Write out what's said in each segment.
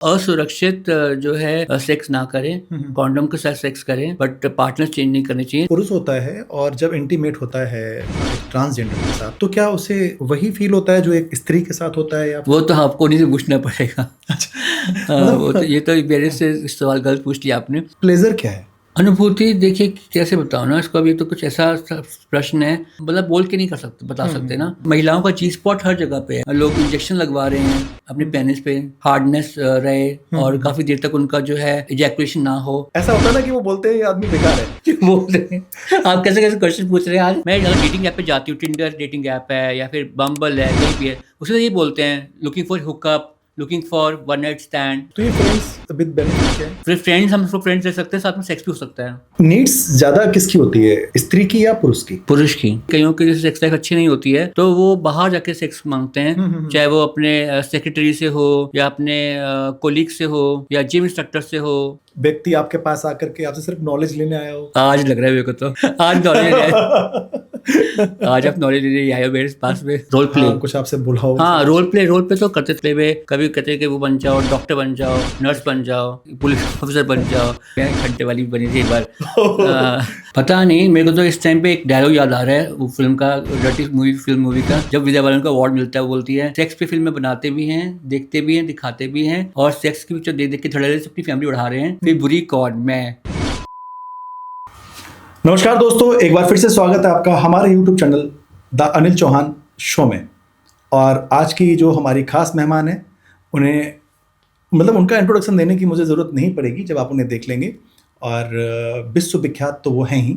असुरक्षित जो है सेक्स ना करें, कॉन्डोम के साथ सेक्स करें, बट पार्टनर चेंज नहीं करने चाहिए। पुरुष होता है और जब इंटीमेट होता है ट्रांसजेंडर के साथ, तो क्या उसे वही फील होता है जो एक स्त्री के साथ होता है या वो तो आपको नहीं से पूछना पड़ेगा। वो तो मतलब ये तो मेरे से सवाल गलत पूछ लिया आपने। प्लेजर क्या है? अनुभूति देखिए कैसे बताओ ना इसको, अभी तो कुछ ऐसा प्रश्न है, मतलब बोल के नहीं कर सकते, बता सकते ना। महिलाओं का जी स्पॉट हर जगह पे है, लोग इंजेक्शन लगवा रहे हैं अपने पेनिस पे, हार्डनेस रहे और काफी देर तक उनका जो है इजैकुलेशन ना हो। ऐसा होता है ना कि वो बोलते हैं ये आदमी बेकार है। बोल रहे हैं आप कैसे कैसे क्वेश्चन पूछ रहे हैं आज। मैं अगर डेटिंग ऐप पे जाती हूँ, टिंडर डेटिंग ऐप है या फिर बम्बल है, कहीं भी है, उसमें तो ये बोलते हैं looking for hookup, looking for one night stand. तो ये फ्रेंड्स विद बेनिफिट क्या है? फिर फ्रेंड्स, हम उसको फ्रेंड्स रह सकते हैं, साथ में सेक्स भी हो सकता है। नीड्स ज्यादा किसकी होती है, स्त्री की या पुरुष की? पुरुष की। कईयों की जैसे सेक्स लाइफ अच्छी नहीं होती है तो वो बाहर जाके सेक्स मांगते हैं, चाहे वो अपने सेक्रेटरी से हो या अपने कोलीग से हो या जिम इंस्ट्रक्टर से हो। व्यक्ति आपके पास आकर के आपसे सिर्फ नॉलेज लेने आया हो। आज लग रहा है मेरे को तो आज नॉलेज है। आज आप नॉलेज लेने आए हो मेरे पास में। Role play. हाँ, कुछ आपसे बोला हो। हाँ, रोल प्ले तो करते थे वे। कभी कहते कि वो बन जाओ, डॉक्टर बन जाओ, नर्स बन जाओ, पुलिस ऑफिसर बन जाओ। मैं घंटे वाली बनी थी एक बार। पता नहीं, मेरे को तो इस टाइम पे एक डायलॉग याद आ रहा है वो फिल्म का, डर्टी मूवी का, जब विद्या बालन को अवार्ड मिलता है, वो बोलती है सेक्स पे फिल्में बनाते भी हैं, देखते भी हैं, दिखाते भी हैं, और सेक्स की पिक्चर देख देख के धड़ल्ले से अपनी फैमिली बढ़ा रहे हैं, फिर बुरी कौन मैं। नमस्कार दोस्तों, एक बार फिर से स्वागत है आपका हमारे YouTube channel the Anil Chauhan show में। और आज की जो हमारी खास मेहमान है, उन्हें मतलब उनका इंट्रोडक्शन देने की मुझे ज़रूरत नहीं पड़ेगी जब आप उन्हें देख लेंगे। और विश्व विख्यात तो वो हैं ही,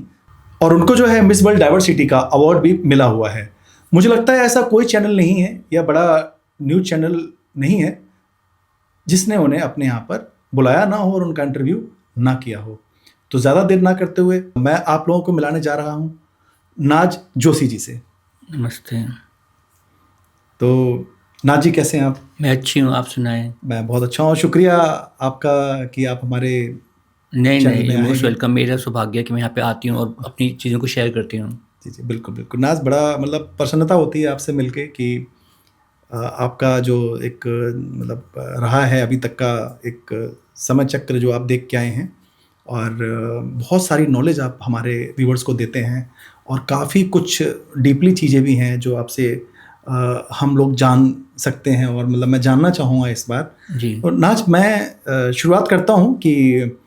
और उनको जो है मिस वर्ल्ड डाइवर्सिटी का अवार्ड भी मिला हुआ है। मुझे लगता है ऐसा कोई चैनल नहीं है या बड़ा न्यूज़ चैनल नहीं है जिसने उन्हें अपने यहाँ पर बुलाया ना हो और उनका इंटरव्यू ना किया हो। तो ज़्यादा देर ना करते हुए मैं आप लोगों को मिलाने जा रहा हूँ नाज जोशी जी से। नमस्ते। तो नाज जी, कैसे हैं आप? मैं अच्छी हूँ, आप सुनाएं। मैं बहुत अच्छा हूँ, शुक्रिया आपका कि आप हमारे नहीं चैनल नहीं, में मोस्ट आएंगे। वेलकम। मेरा सौभाग्य है कि मैं यहाँ पे आती हूँ और अपनी चीज़ों को शेयर करती हूँ। जी जी, बिल्कुल बिल्कुल नाज, बड़ा मतलब प्रसन्नता होती है आपसे मिलके कि आपका जो एक मतलब रहा है अभी तक का एक समय चक्र जो आप देख के आए हैं, और बहुत सारी नॉलेज आप हमारे व्यूवर्स को देते हैं, और काफ़ी कुछ डीपली चीज़ें भी हैं जो आपसे हम लोग जान सकते हैं, और मतलब मैं जानना चाहूँगा इस बार। जी। और नाज, मैं शुरुआत करता हूँ कि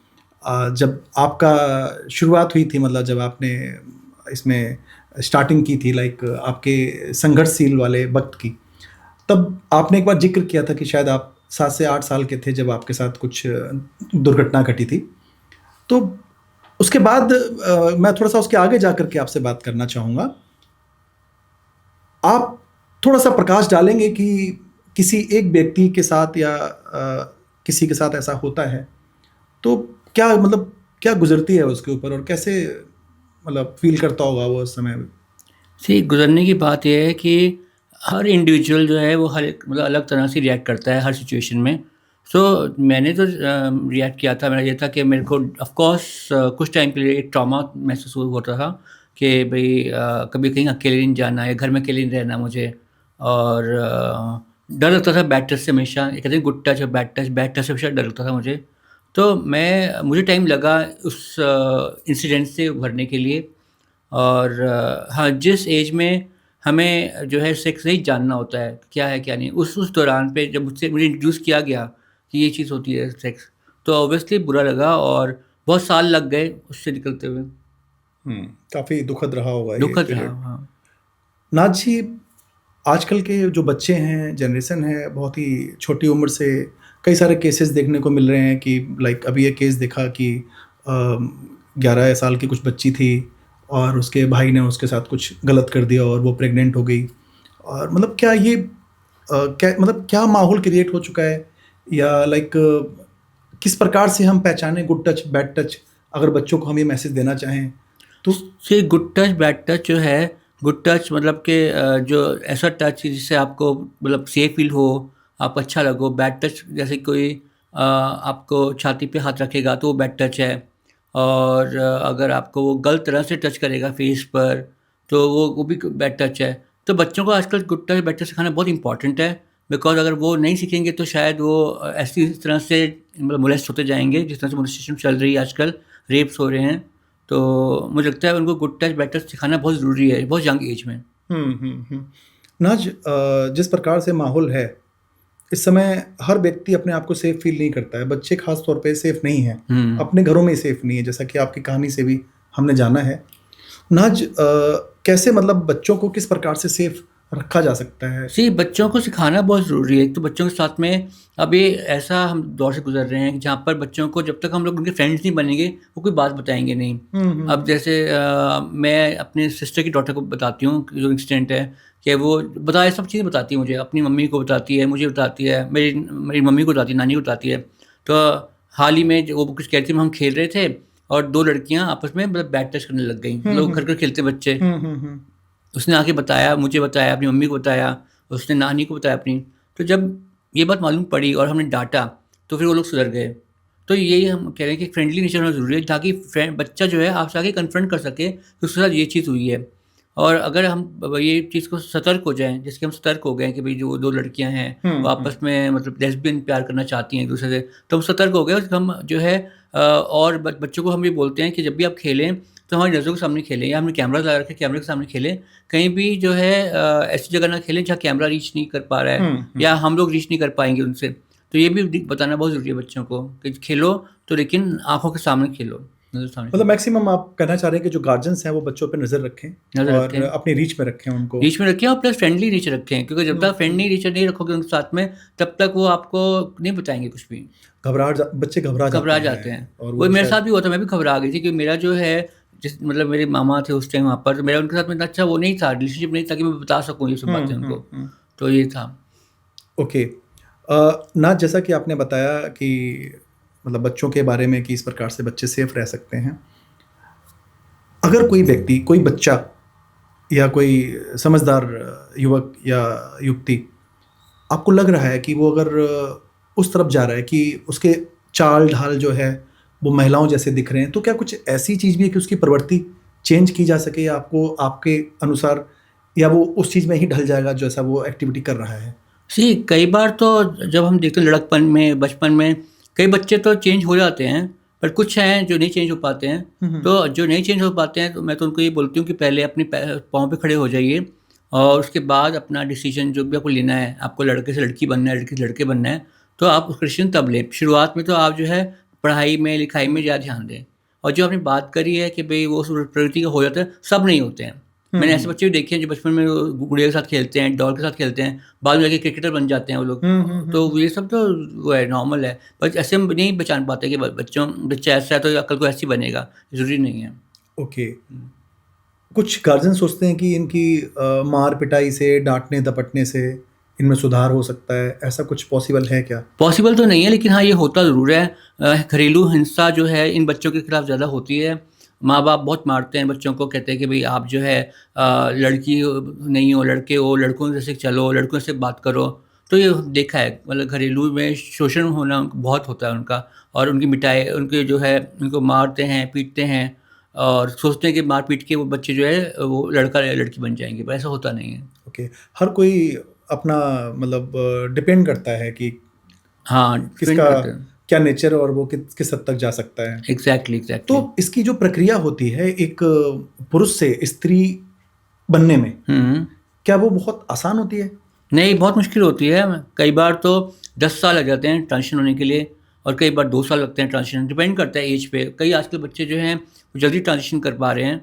जब आपका शुरुआत हुई थी, मतलब जब आपने इसमें स्टार्टिंग की थी, लाइक आपके संघर्षशील वाले वक्त की, तब आपने एक बार जिक्र किया था कि शायद आप 7 से 8 साल के थे जब आपके साथ कुछ दुर्घटना घटी थी। तो उसके बाद मैं थोड़ा सा उसके आगे जाकर के आपसे बात करना चाहूँगा। आप थोड़ा सा प्रकाश डालेंगे कि किसी एक व्यक्ति के साथ या किसी के साथ ऐसा होता है तो क्या मतलब क्या गुजरती है उसके ऊपर, और कैसे मतलब फील करता होगा वो उस समय? सी गुजरने की बात यह है कि हर इंडिविजुअल जो है वो हर एक मतलब अलग तरह से रिएक्ट करता है हर सिचुएशन में। सो मैंने तो रिएक्ट किया था, मेरा ये था कि मेरे को ऑफ कोर्स कुछ टाइम के लिए एक ट्रॉमा महसूस होता था कि भाई कभी कहीं अकेले नहीं जाना है, घर में अकेले नहीं रहना मुझे। और डर लगता था बैड टच से हमेशा। ये कहते हैं गुड टच और बैड टच से हमेशा डर लगता था मुझे। तो मुझे टाइम लगा उस इंसिडेंट से उभरने के लिए। और हाँ, जिस एज में हमें जो है सेक्स नहीं जानना होता है क्या है क्या नहीं, उस दौरान पे जब मुझसे मुझे इंट्रोड्यूस किया गया कि ये चीज़ होती है सेक्स, तो ऑब्वियसली बुरा लगा और बहुत साल लग गए उससे निकलते हुए। काफ़ी दुखद रहा होगा ये दुखद रहा। पीरियड। हाँ। नाज जी, आजकल के जो बच्चे हैं, जनरेशन है, बहुत ही छोटी उम्र से कई सारे केसेस देखने को मिल रहे हैं कि लाइक अभी एक केस देखा कि 11 साल की कुछ बच्ची थी और उसके भाई ने उसके साथ कुछ गलत कर दिया और वो प्रेग्नेंट हो गई। और मतलब क्या ये क्या मतलब क्या माहौल क्रिएट हो चुका है, या लाइक किस प्रकार से हम पहचानें गुड टच बैड टच, अगर बच्चों को हम ये मैसेज देना चाहें तो? से गुड टच बैड टच जो है, गुड टच मतलब कि जो ऐसा टच जिससे आपको मतलब सेफ फील हो, आप अच्छा लगो। बैड टच जैसे कोई आपको छाती पे हाथ रखेगा तो वो बैड टच है। और अगर आपको वो गलत तरह से टच करेगा फेस पर तो वो भी बैड टच है। तो बच्चों को आजकल गुड टच बैड टच सिखाना बहुत इंपॉर्टेंट है। बिकॉज अगर वो नहीं सीखेंगे तो शायद वो ऐसी इस तरह से मतलब मोलेस्ट होते जाएंगे जिस तरह से मोलेस्टेशन चल रही है आजकल, रेप्स हो रहे हैं। तो मुझे लगता है उनको गुड टच बैड टच सिखाना बहुत ज़रूरी है बहुत यंग एज में। नाज, जिस प्रकार से माहौल है इस समय, हर व्यक्ति अपने आप को सेफ फील नहीं करता है। बच्चे खास तौर पे सेफ नहीं हैं, अपने घरों में सेफ नहीं है, जैसा कि आपकी कहानी से भी हमने जाना है। नाज, कैसे मतलब बच्चों को किस प्रकार से सेफ रखा जा सकता है? बच्चों को सिखाना बहुत ज़रूरी है। एक तो बच्चों के साथ में अब ये ऐसा हम दौर से गुजर रहे हैं कि जहाँ पर बच्चों को जब तक हम लोग उनके फ्रेंड्स नहीं बनेंगे वो कोई बात बताएंगे नहीं। अब जैसे मैं अपने सिस्टर की डॉटर को बताती हूँ जो इंसिडेंट है कि वो बताए सब चीज़ें बताती है मुझे, अपनी मम्मी को बताती है, मुझे बताती है, मेरी मम्मी को बताती है, नानी को बताती है। तो हाल ही में वो कुछ कहती है, हम खेल रहे थे और 2 लड़कियाँ आपस में मतलब बैट टच करने लग गई। लोग घर घर खेलते बच्चे। उसने आके बताया, मुझे बताया, अपनी मम्मी को बताया, उसने नानी को बताया अपनी। तो जब ये बात मालूम पड़ी और हमने डांटा तो फिर वो लोग सुधर गए। तो यही हम कह रहे हैं कि फ्रेंडली नेचर होना ज़रूरी है ताकि बच्चा जो है आपसे आके कन्फ्रंट कर सके कि उसके साथ ये चीज़ हुई है। और अगर हम ये चीज़ को सतर्क हो जाएँ, जैसे हम सतर्क हो गए कि भाई जो 2 लड़कियाँ हैं वो आपस में मतलब लेस्बियन प्यार करना चाहती हैं एक दूसरे से, तो हम सतर्क हो गए और हम जो है और बच्चों को हम ये बोलते हैं कि जब भी आप खेलें तो हमारी नज़रों के सामने खेलें, या हमने कैमरा लगा रखे कैमरे के सामने खेलें। कहीं भी जो है ऐसी जगह ना खेलें जहाँ कैमरा रीच नहीं कर पा रहा है या हम लोग रीच नहीं कर पाएंगे उनसे। तो ये भी बताना बहुत ज़रूरी है बच्चों को कि खेलो तो लेकिन आंखों के सामने खेलो, नज़र सामने मतलब मैक्सिमम आप कहना चाह रहे हैं कि जो गार्जियंस हैं वो बच्चों पे नज़र रखें और अपनी रीच में रखें, उनको रीच में रखें और प्लस फ्रेंडली रीच रखें, क्योंकि जब तक फ्रेंडली रीच नहीं रखोगे उनके साथ में तब तक वो आपको नहीं बताएंगे कुछ भी। बच्चे घबरा जाते हैं। और वो मेरे साथ भी हुआ था, मैं भी घबरा गई थी कि मेरा जो है जिस मतलब मेरे मामा थे उस टाइम वहाँ पर, तो मेरा उनके साथ में अच्छा वो नहीं था, रिलेशनशिप नहीं था कि मैं बता सकूँ ये सब बातें उनको। तो ये था। ओके। ना, जैसा कि आपने बताया कि मतलब बच्चों के बारे में कि इस प्रकार से बच्चे सेफ रह सकते हैं। अगर कोई व्यक्ति, कोई बच्चा या कोई समझदार युवक या युवती आपको लग रहा है कि वो अगर उस तरफ जा रहा है कि उसके चाल ढाल जो है वो महिलाओं जैसे दिख रहे हैं, तो क्या कुछ ऐसी चीज़ भी है कि उसकी प्रवृत्ति चेंज की जा सके, या आपको आपके अनुसार, या वो उस चीज़ में ही ढल जाएगा जैसा वो एक्टिविटी कर रहा है? कई बार तो जब हम देखते हैं लड़कपन में, बचपन में कई बच्चे तो चेंज हो जाते हैं, पर कुछ हैं जो नहीं चेंज हो पाते हैं। तो जो नहीं चेंज हो पाते हैं तो मैं तो उनको ये बोलती हूँ कि पहले अपने पाँव पे खड़े हो जाइए और उसके बाद अपना डिसीजन जो भी आपको लेना है, आपको लड़के से लड़की बनना है, लड़के से लड़के बनना है, तो आप उस डिसीजन तब लें। शुरुआत में तो आप जो है पढ़ाई में लिखाई में ज़्यादा ध्यान दें। और जो आपने बात करी है कि भाई वो प्रवृत्ति का हो जाता है, सब नहीं होते हैं। मैंने ऐसे बच्चे भी देखे हैं जो बचपन में गुड़िया के साथ खेलते हैं, डॉल के साथ खेलते हैं, बाद में जाके क्रिकेटर बन जाते हैं वो लोग। तो ये सब तो वो है, नॉर्मल है। पर ऐसे हम नहीं पहचान पाते कि बच्चा ऐसा है तो कल को ऐसे ही बनेगा, ज़रूरी नहीं है। ओके। कुछ गार्जियन सोचते हैं कि इनकी मार पिटाई से, डांटने दपटने से इनमें सुधार हो सकता है, ऐसा कुछ पॉसिबल है क्या? पॉसिबल तो नहीं है, लेकिन हाँ ये होता ज़रूर है। घरेलू हिंसा जो है इन बच्चों के खिलाफ ज़्यादा होती है। माँ बाप बहुत मारते हैं बच्चों को, कहते हैं कि भाई आप जो है लड़की नहीं हो, लड़के हो, लड़कों जैसे चलो, लड़कों से बात करो। तो ये देखा है, मतलब घरेलू में शोषण होना बहुत होता है उनका, और उनकी मिटाई उनके जो है उनको मारते हैं, पीटते हैं और सोचते हैं कि मार पीट के वो बच्चे जो है वो लड़का या लड़की बन जाएंगे, पर ऐसा होता नहीं है। ओके। हर कोई अपना मतलब डिपेंड करता है कि हाँ, किसका क्या नेचर और वो किस हद तक जा सकता है। एग्जैक्टली। तो इसकी जो प्रक्रिया होती है एक पुरुष से स्त्री बनने में, क्या वो बहुत आसान होती है? नहीं, बहुत मुश्किल होती है। कई बार तो 10 साल लग जाते हैं ट्रांजिशन होने के लिए, और कई बार 2 साल लगते हैं ट्रांजिशन, डिपेंड करता है एज पे। कई आजकल बच्चे जो हैं वो जल्दी ट्रांजिशन कर पा रहे हैं,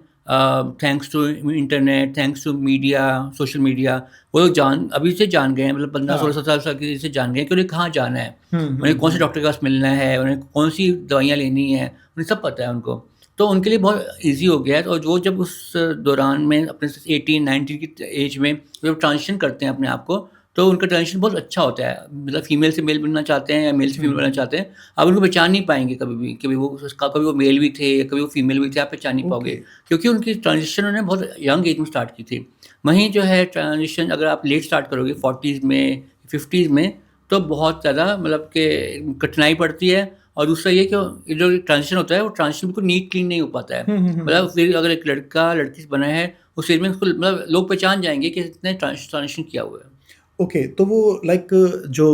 thanks to internet, thanks to media, social media. वो लोग अभी से जान गए हैं, मतलब 15-16 साल की से जान गए हैं कि उन्हें कहाँ जाना है, उन्हें कौन से डॉक्टर के पास मिलना है, उन्हें कौन सी दवाइयाँ लेनी है, उन्हें सब पता है उनको। तो उनके लिए बहुत ईजी हो गया है। और वो जब उस दौरान में अपने 18-19 की एज में जब ट्रांजिशन करते हैं अपने आप को, तो उनका ट्रांजिशन बहुत अच्छा होता है। मतलब फीमेल से मेल बनना चाहते हैं या मेल से फीमेल बनना चाहते हैं, आप उनको पहचान नहीं पाएंगे कभी भी कि कभी वो मेल भी थे, कभी वो फीमेल भी थे, आप पहचान नहीं पाओगे, क्योंकि उनकी ट्रांजिशन उन्होंने बहुत यंग एज में स्टार्ट की थी। वहीं जो है ट्रांजिशन अगर आप लेट स्टार्ट करोगे 40s में, 50s में, तो बहुत ज़्यादा मतलब कि कठिनाई पड़ती है। और दूसरा ये कि जो ट्रांजिशन होता है वो ट्रांजिशन बिल्कुल नीट क्लीन नहीं हो पाता है। मतलब फिर अगर एक लड़का लड़की से बना है उस एज में उसको मतलब लोग पहचान जाएंगे कि इसने ट्रांजिशन किया हुआ है। ओके, तो वो लाइक जो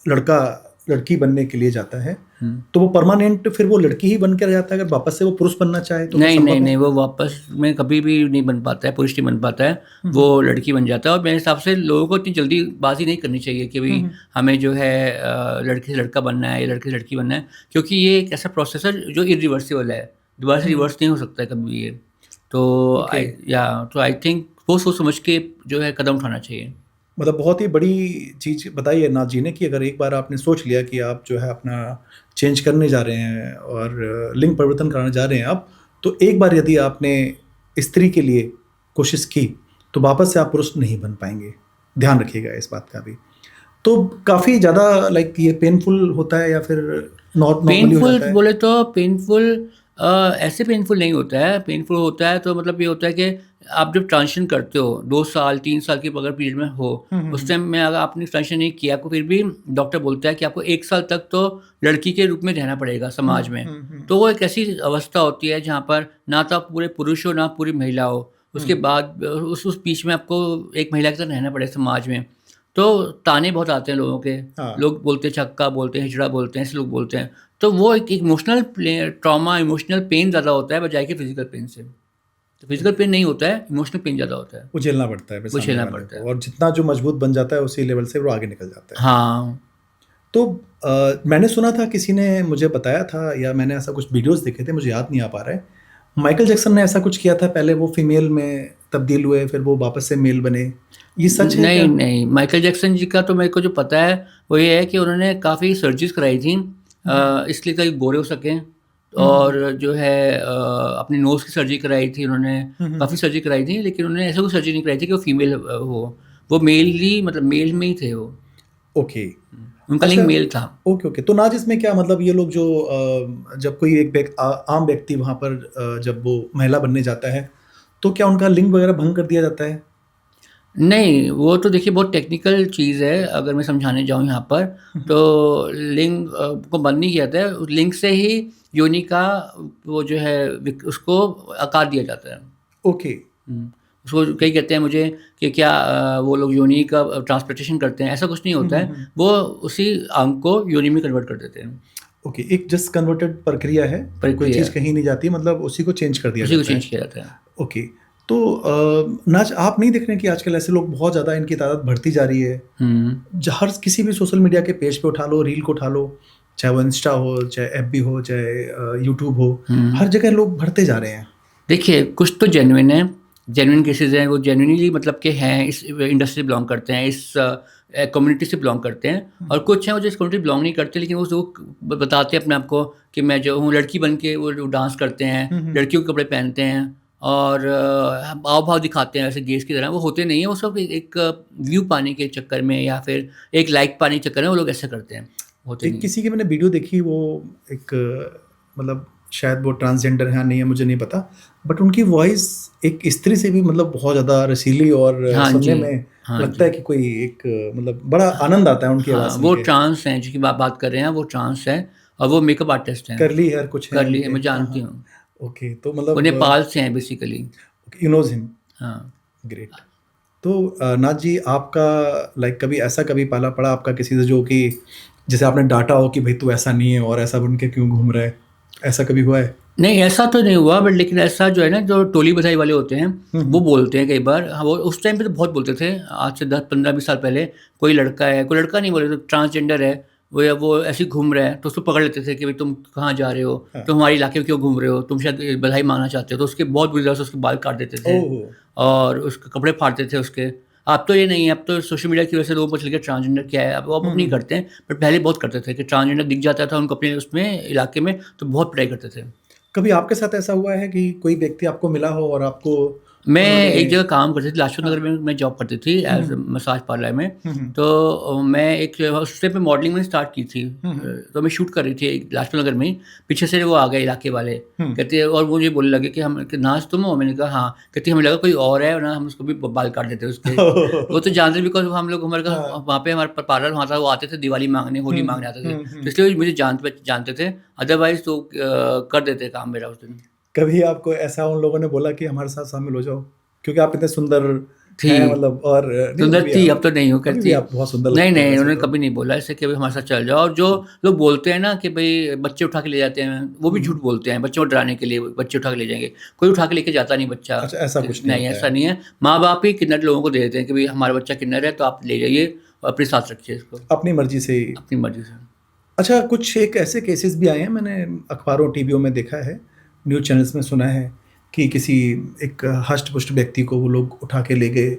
लड़का लड़की बनने के लिए जाता है, तो वो परमानेंट फिर वो लड़की ही बन के रह जाता है, अगर वापस से वो पुरुष बनना चाहे तो क्या नहीं नहीं संभव है? नहीं, वो वापस में कभी भी नहीं बन पाता है, पुरुष नहीं बन पाता है, वो लड़की बन जाता है। और मेरे हिसाब से लोगों को इतनी जल्दीबाजी नहीं करनी चाहिए कि भाई हमें जो है लड़के से लड़का बनना है या लड़के से लड़की बनना है, क्योंकि ये एक ऐसा प्रोसेस है जो इरिवर्सिबल है, दोबारा से रिवर्स नहीं हो सकता है कभी भी ये। तो ओके, आई थिंक वो सोच समझ के जो है कदम उठाना चाहिए। मतलब बहुत ही बड़ी चीज़ बताई है नाथ जी ने कि अगर एक बार आपने सोच लिया कि आप जो है अपना चेंज करने जा रहे हैं और लिंग परिवर्तन कराने जा रहे हैं आप, तो एक बार यदि आपने स्त्री के लिए कोशिश की तो वापस से आप पुरुष नहीं बन पाएंगे, ध्यान रखिएगा इस बात का भी। तो काफ़ी ज़्यादा लाइक ये पेनफुल होता है या फिर नॉर्मली हो पेनफुल जाता है? बोले तो पेनफुल ऐसे पेनफुल नहीं होता है। पेनफुल होता है तो मतलब ये होता है कि आप जब ट्रांजिशन करते हो 2 साल 3 साल की अगर पीरियड में हो, उस टाइम में अगर आपने ट्रांजिशन नहीं किया, आपको फिर भी डॉक्टर बोलता है कि आपको 1 साल तक तो लड़की के रूप में रहना पड़ेगा समाज में। तो वो एक ऐसी अवस्था होती है जहाँ पर ना तो आप पूरे पुरुष हो, ना पूरी महिला हो। उसके बाद उस बीच में आपको एक महिला की तरह रहना पड़ेगा समाज में। तो ताने बहुत आते हैं लोगों के। हाँ। लोग बोलते हैं छक्का, बोलते हैं हिजड़ा, बोलते हैं, ऐसे लोग बोलते हैं। तो वो एक इमोशनल ट्रॉमा, इमोशनल पेन ज़्यादा होता है बजाय कि फिजिकल पेन से। तो फिजिकल पेन नहीं होता है, इमोशनल पेन ज़्यादा होता है, वो झेलना पड़ता है फिर वो सामने झेलना वाले पड़ता को, है। और जितना जो मजबूत बन जाता है उसी लेवल से वो आगे निकल जाता है। हाँ। तो मैंने सुना था, किसी ने मुझे बताया था या मैंने ऐसा कुछ वीडियोस देखे थे, मुझे याद नहीं आ पा रहा है, माइकल जैक्सन ने ऐसा कुछ किया था, पहले वो फीमेल में तब्दील हुए फिर वो वापस से मेल बने, ये सच है नहीं क्या? नहीं, माइकल जैक्सन जी का तो मेरे को जो पता है वो ये है कि उन्होंने काफ़ी सर्जरीज कराई थी, इसलिए ताकि गोरे हो सकें। और जो है अपनी नोज़ की सर्जरी कराई थी उन्होंने, काफ़ी सर्जरी कराई थी, लेकिन उन्होंने ऐसा कोई सर्जरी नहीं कराई थी कि वो फीमेल हो। वो मेल ही, मतलब मेल में ही थे वो। ओके। उनका अच्छा। लिंग मेल था। ओके ओके, तो नाज इसमें क्या मतलब, ये लोग जो जब कोई एक आम व्यक्ति वहाँ पर जब वो महिला बनने जाता है तो क्या उनका लिंग वगैरह भंग कर दिया जाता है? नहीं, वो तो देखिए बहुत टेक्निकल चीज़ है, अगर मैं समझाने जाऊँ यहाँ पर, तो लिंग को बंद नहीं किया जाता है। उस लिंग से ही योनि का वो जो है उसको आकार दिया जाता है। ओके। उसको कई कहते हैं मुझे कि क्या वो लोग योनि का ट्रांसप्लांटेशन करते हैं, ऐसा कुछ नहीं होता है। वो उसी अंग को योनि में कन्वर्ट कर देते हैं। ओके, एक जस्ट कन्वर्टेड प्रक्रिया है, कोई प्रक्रिया चीज़ कहीं नहीं जाती, मतलब उसी को चेंज कर दिया उसी को जाता है। चेंज किया जाता है। ओके। तो नाज, आप नहीं देख रहे हैं कि आजकल ऐसे लोग बहुत ज़्यादा, इनकी तादाद बढ़ती जा रही है? हर किसी भी सोशल मीडिया के पेज पे उठा लो, रील को उठा लो, चाहे वो इंस्टा हो, चाहे एफबी हो, चाहे यूट्यूब हो, हर जगह लोग बढ़ते जा रहे हैं। देखिए, कुछ तो जेन्युइन है, जेन्युइन केसेस हैं, वो जेन्युइनली मतलब के हैं, इस इंडस्ट्री से बिलोंग करते हैं, इस कम्युनिटी से बिलोंग करते हैं। और कुछ हैं वो जो इस कम्युनिटी बिलोंग नहीं करते, लेकिन वो जो बताते हैं अपने आप को कि मैं जो हूँ लड़की बन के, वो डांस करते हैं, लड़कियों के कपड़े पहनते हैं और हाव भाव दिखाते हैं ऐसे गेस की तरह। वो होते नहीं हैं, वो सब एक व्यू पाने के चक्कर में या फिर एक लाइक पाने के चक्कर में वो लोग ऐसा करते हैं, होते एक नहीं हैं। किसी की मैंने वीडियो देखी, वो एक मतलब शायद वो ट्रांसजेंडर है नहीं है मुझे नहीं पता, बट उनकी वॉइस एक स्त्री से भी मतलब बहुत ज़्यादा रसीली और हाँ सुनने जी, में हाँ लगता है जी। कि कोई एक मतलब बड़ा आनंद आता है उनकी हाँ, आवाज़ सुन वो के। ट्रांस हैं जिनकी बात कर रहे हैं, वो ट्रांस हैं और वो मेकअप आर्टिस्ट हैं। करली हेयर कुछ है कर्ली है, उनके, मैं हाँ जानती हाँ। हूँ। ओके, तो वो मतलब नेपाल से हैं बेसिकली। You knows him. हाँ। ग्रेट। तो नाथ जी, आपका लाइक कभी ऐसा कभी पाला पड़ा आपका किसी से जो कि जैसे आपने डांटा हो कि भाई तू ऐसा नहीं है और ऐसा बन के क्यों घूम रहा है, ऐसा कभी हुआ है? नहीं, ऐसा तो नहीं हुआ, बट लेकिन ऐसा जो है ना, जो टोली बधाई वाले होते हैं, वो बोलते हैं कई बार। हाँ, वो उस टाइम पे तो बहुत बोलते थे, आज से 10-15-20 साल पहले। कोई लड़का है, कोई लड़का नहीं बोले तो ट्रांसजेंडर है, वो या वो ऐसे ही घूम रहा है, तो उसको पकड़ लेते थे कि भाई तुम कहाँ जा रहे हो, हाँ। तुम हमारे इलाके में क्यों घूम रहे हो, तुम शायद बधाई मांगना चाहते हो। तो उसके बहुत बुरी तरह से उसके बाल काट देते थे ओह। और उसके कपड़े फाड़ते थे उसके। अब तो ये नहीं है, अब तो सोशल मीडिया की वजह से लोगों को चल गया ट्रांसजेंडर क्या है। अब नहीं करते हैं, बट पहले बहुत करते थे कि ट्रांसजेंडर दिख जाता था उनको अपने उसमें इलाके में, तो बहुत पिटाई करते थे। कभी आपके साथ ऐसा हुआ है कि कोई व्यक्ति आपको मिला हो और आपको मैं उन्होंने, एक जगह काम करती थी, लाजपत हाँ, नगर में मैं जॉब करती थी एज मसाज पार्लर में। हम्म, तो मैं एक उस टाइम पे मॉडलिंग में स्टार्ट की थी। तो मैं शूट कर रही थी एक लाजपत नगर में ही। पीछे से वो आ गए इलाके वाले, कहते और मुझे बोलने लगे कि हम कि नाज तुम हो। मैंने कहा हाँ। कहती हमें लगा कोई और है, और ना हम उसको भी बाल काट देते उसके। वो तो जानते, बिकॉज हम लोग हमारे हाँ, वहाँ पे हमारा पार्लर वहाँ था, वो आते थे दिवाली मांगने, होली मांगने आते थे, हम्म। तो इसलिए मुझे जानते थे। अदरवाइज तो कर देते काम मेरा उस दिन। कभी आपको ऐसा उन लोगों ने बोला कि हमारे साथ शामिल हो जाओ क्योंकि आप इतने सुंदर थी, हैं मतलब, और नहीं सुंदर अभी थी, आप अब तो नहीं हो अभी भी करती। आप बहुत सुंदर नहीं लगते हैं नहीं, वैसे उन्होंने तो। कभी नहीं बोला ऐसे कि भाई हमारे साथ चल जाओ। और जो लोग बोलते हैं ना कि भाई बच्चे उठा के ले जाते हैं, वो भी झूठ बोलते हैं, बच्चों को डराने के लिए बच्चे उठा के ले जाएंगे। कोई उठा के लेके जाता नहीं बच्चा। अच्छा, ऐसा कुछ नहीं नहीं, होता ऐसा है। नहीं है। माँ बाप ही किन्नर लोगों को दे देते हैं कि भाई हमारा बच्चा किन्नर है तो आप ले जाइए और अपने साथ रखिए इसको अपनी मर्जी से ही। अपनी मर्जी से। अच्छा, कुछ एक ऐसे केसेस भी आए हैं, मैंने अखबारों टीवियों में देखा है, न्यूज़ चैनल्स में सुना है कि किसी एक हष्ट पुष्ट व्यक्ति को वो लोग उठा के ले गए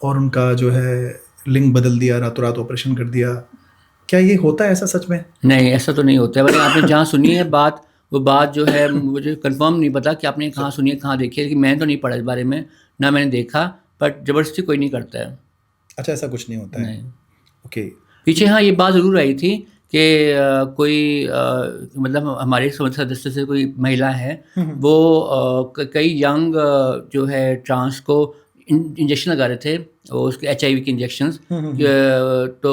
और उनका जो है लिंग बदल दिया, रातों रात ऑपरेशन कर दिया। क्या ये होता है ऐसा सच में? नहीं, ऐसा तो नहीं होता है। मैंने आपने जहाँ सुनी है बात, वो बात जो है मुझे कंफर्म नहीं पता कि आपने कहाँ सुनी है, कहाँ देखी है, कि मैंने तो नहीं पढ़ा इस बारे में, ना मैंने देखा। बट ज़बरदस्ती कोई नहीं करता है। अच्छा, ऐसा कुछ नहीं होता है। नहीं। ओके। पीछे हाँ, ये बात ज़रूर आई थी कि कोई मतलब हमारे समाज सदस्य से कोई महिला है, वो कई यंग जो है ट्रांस को इंजेक्शन लगा रहे थे, वो उसके HIV के इंजेक्शंस। तो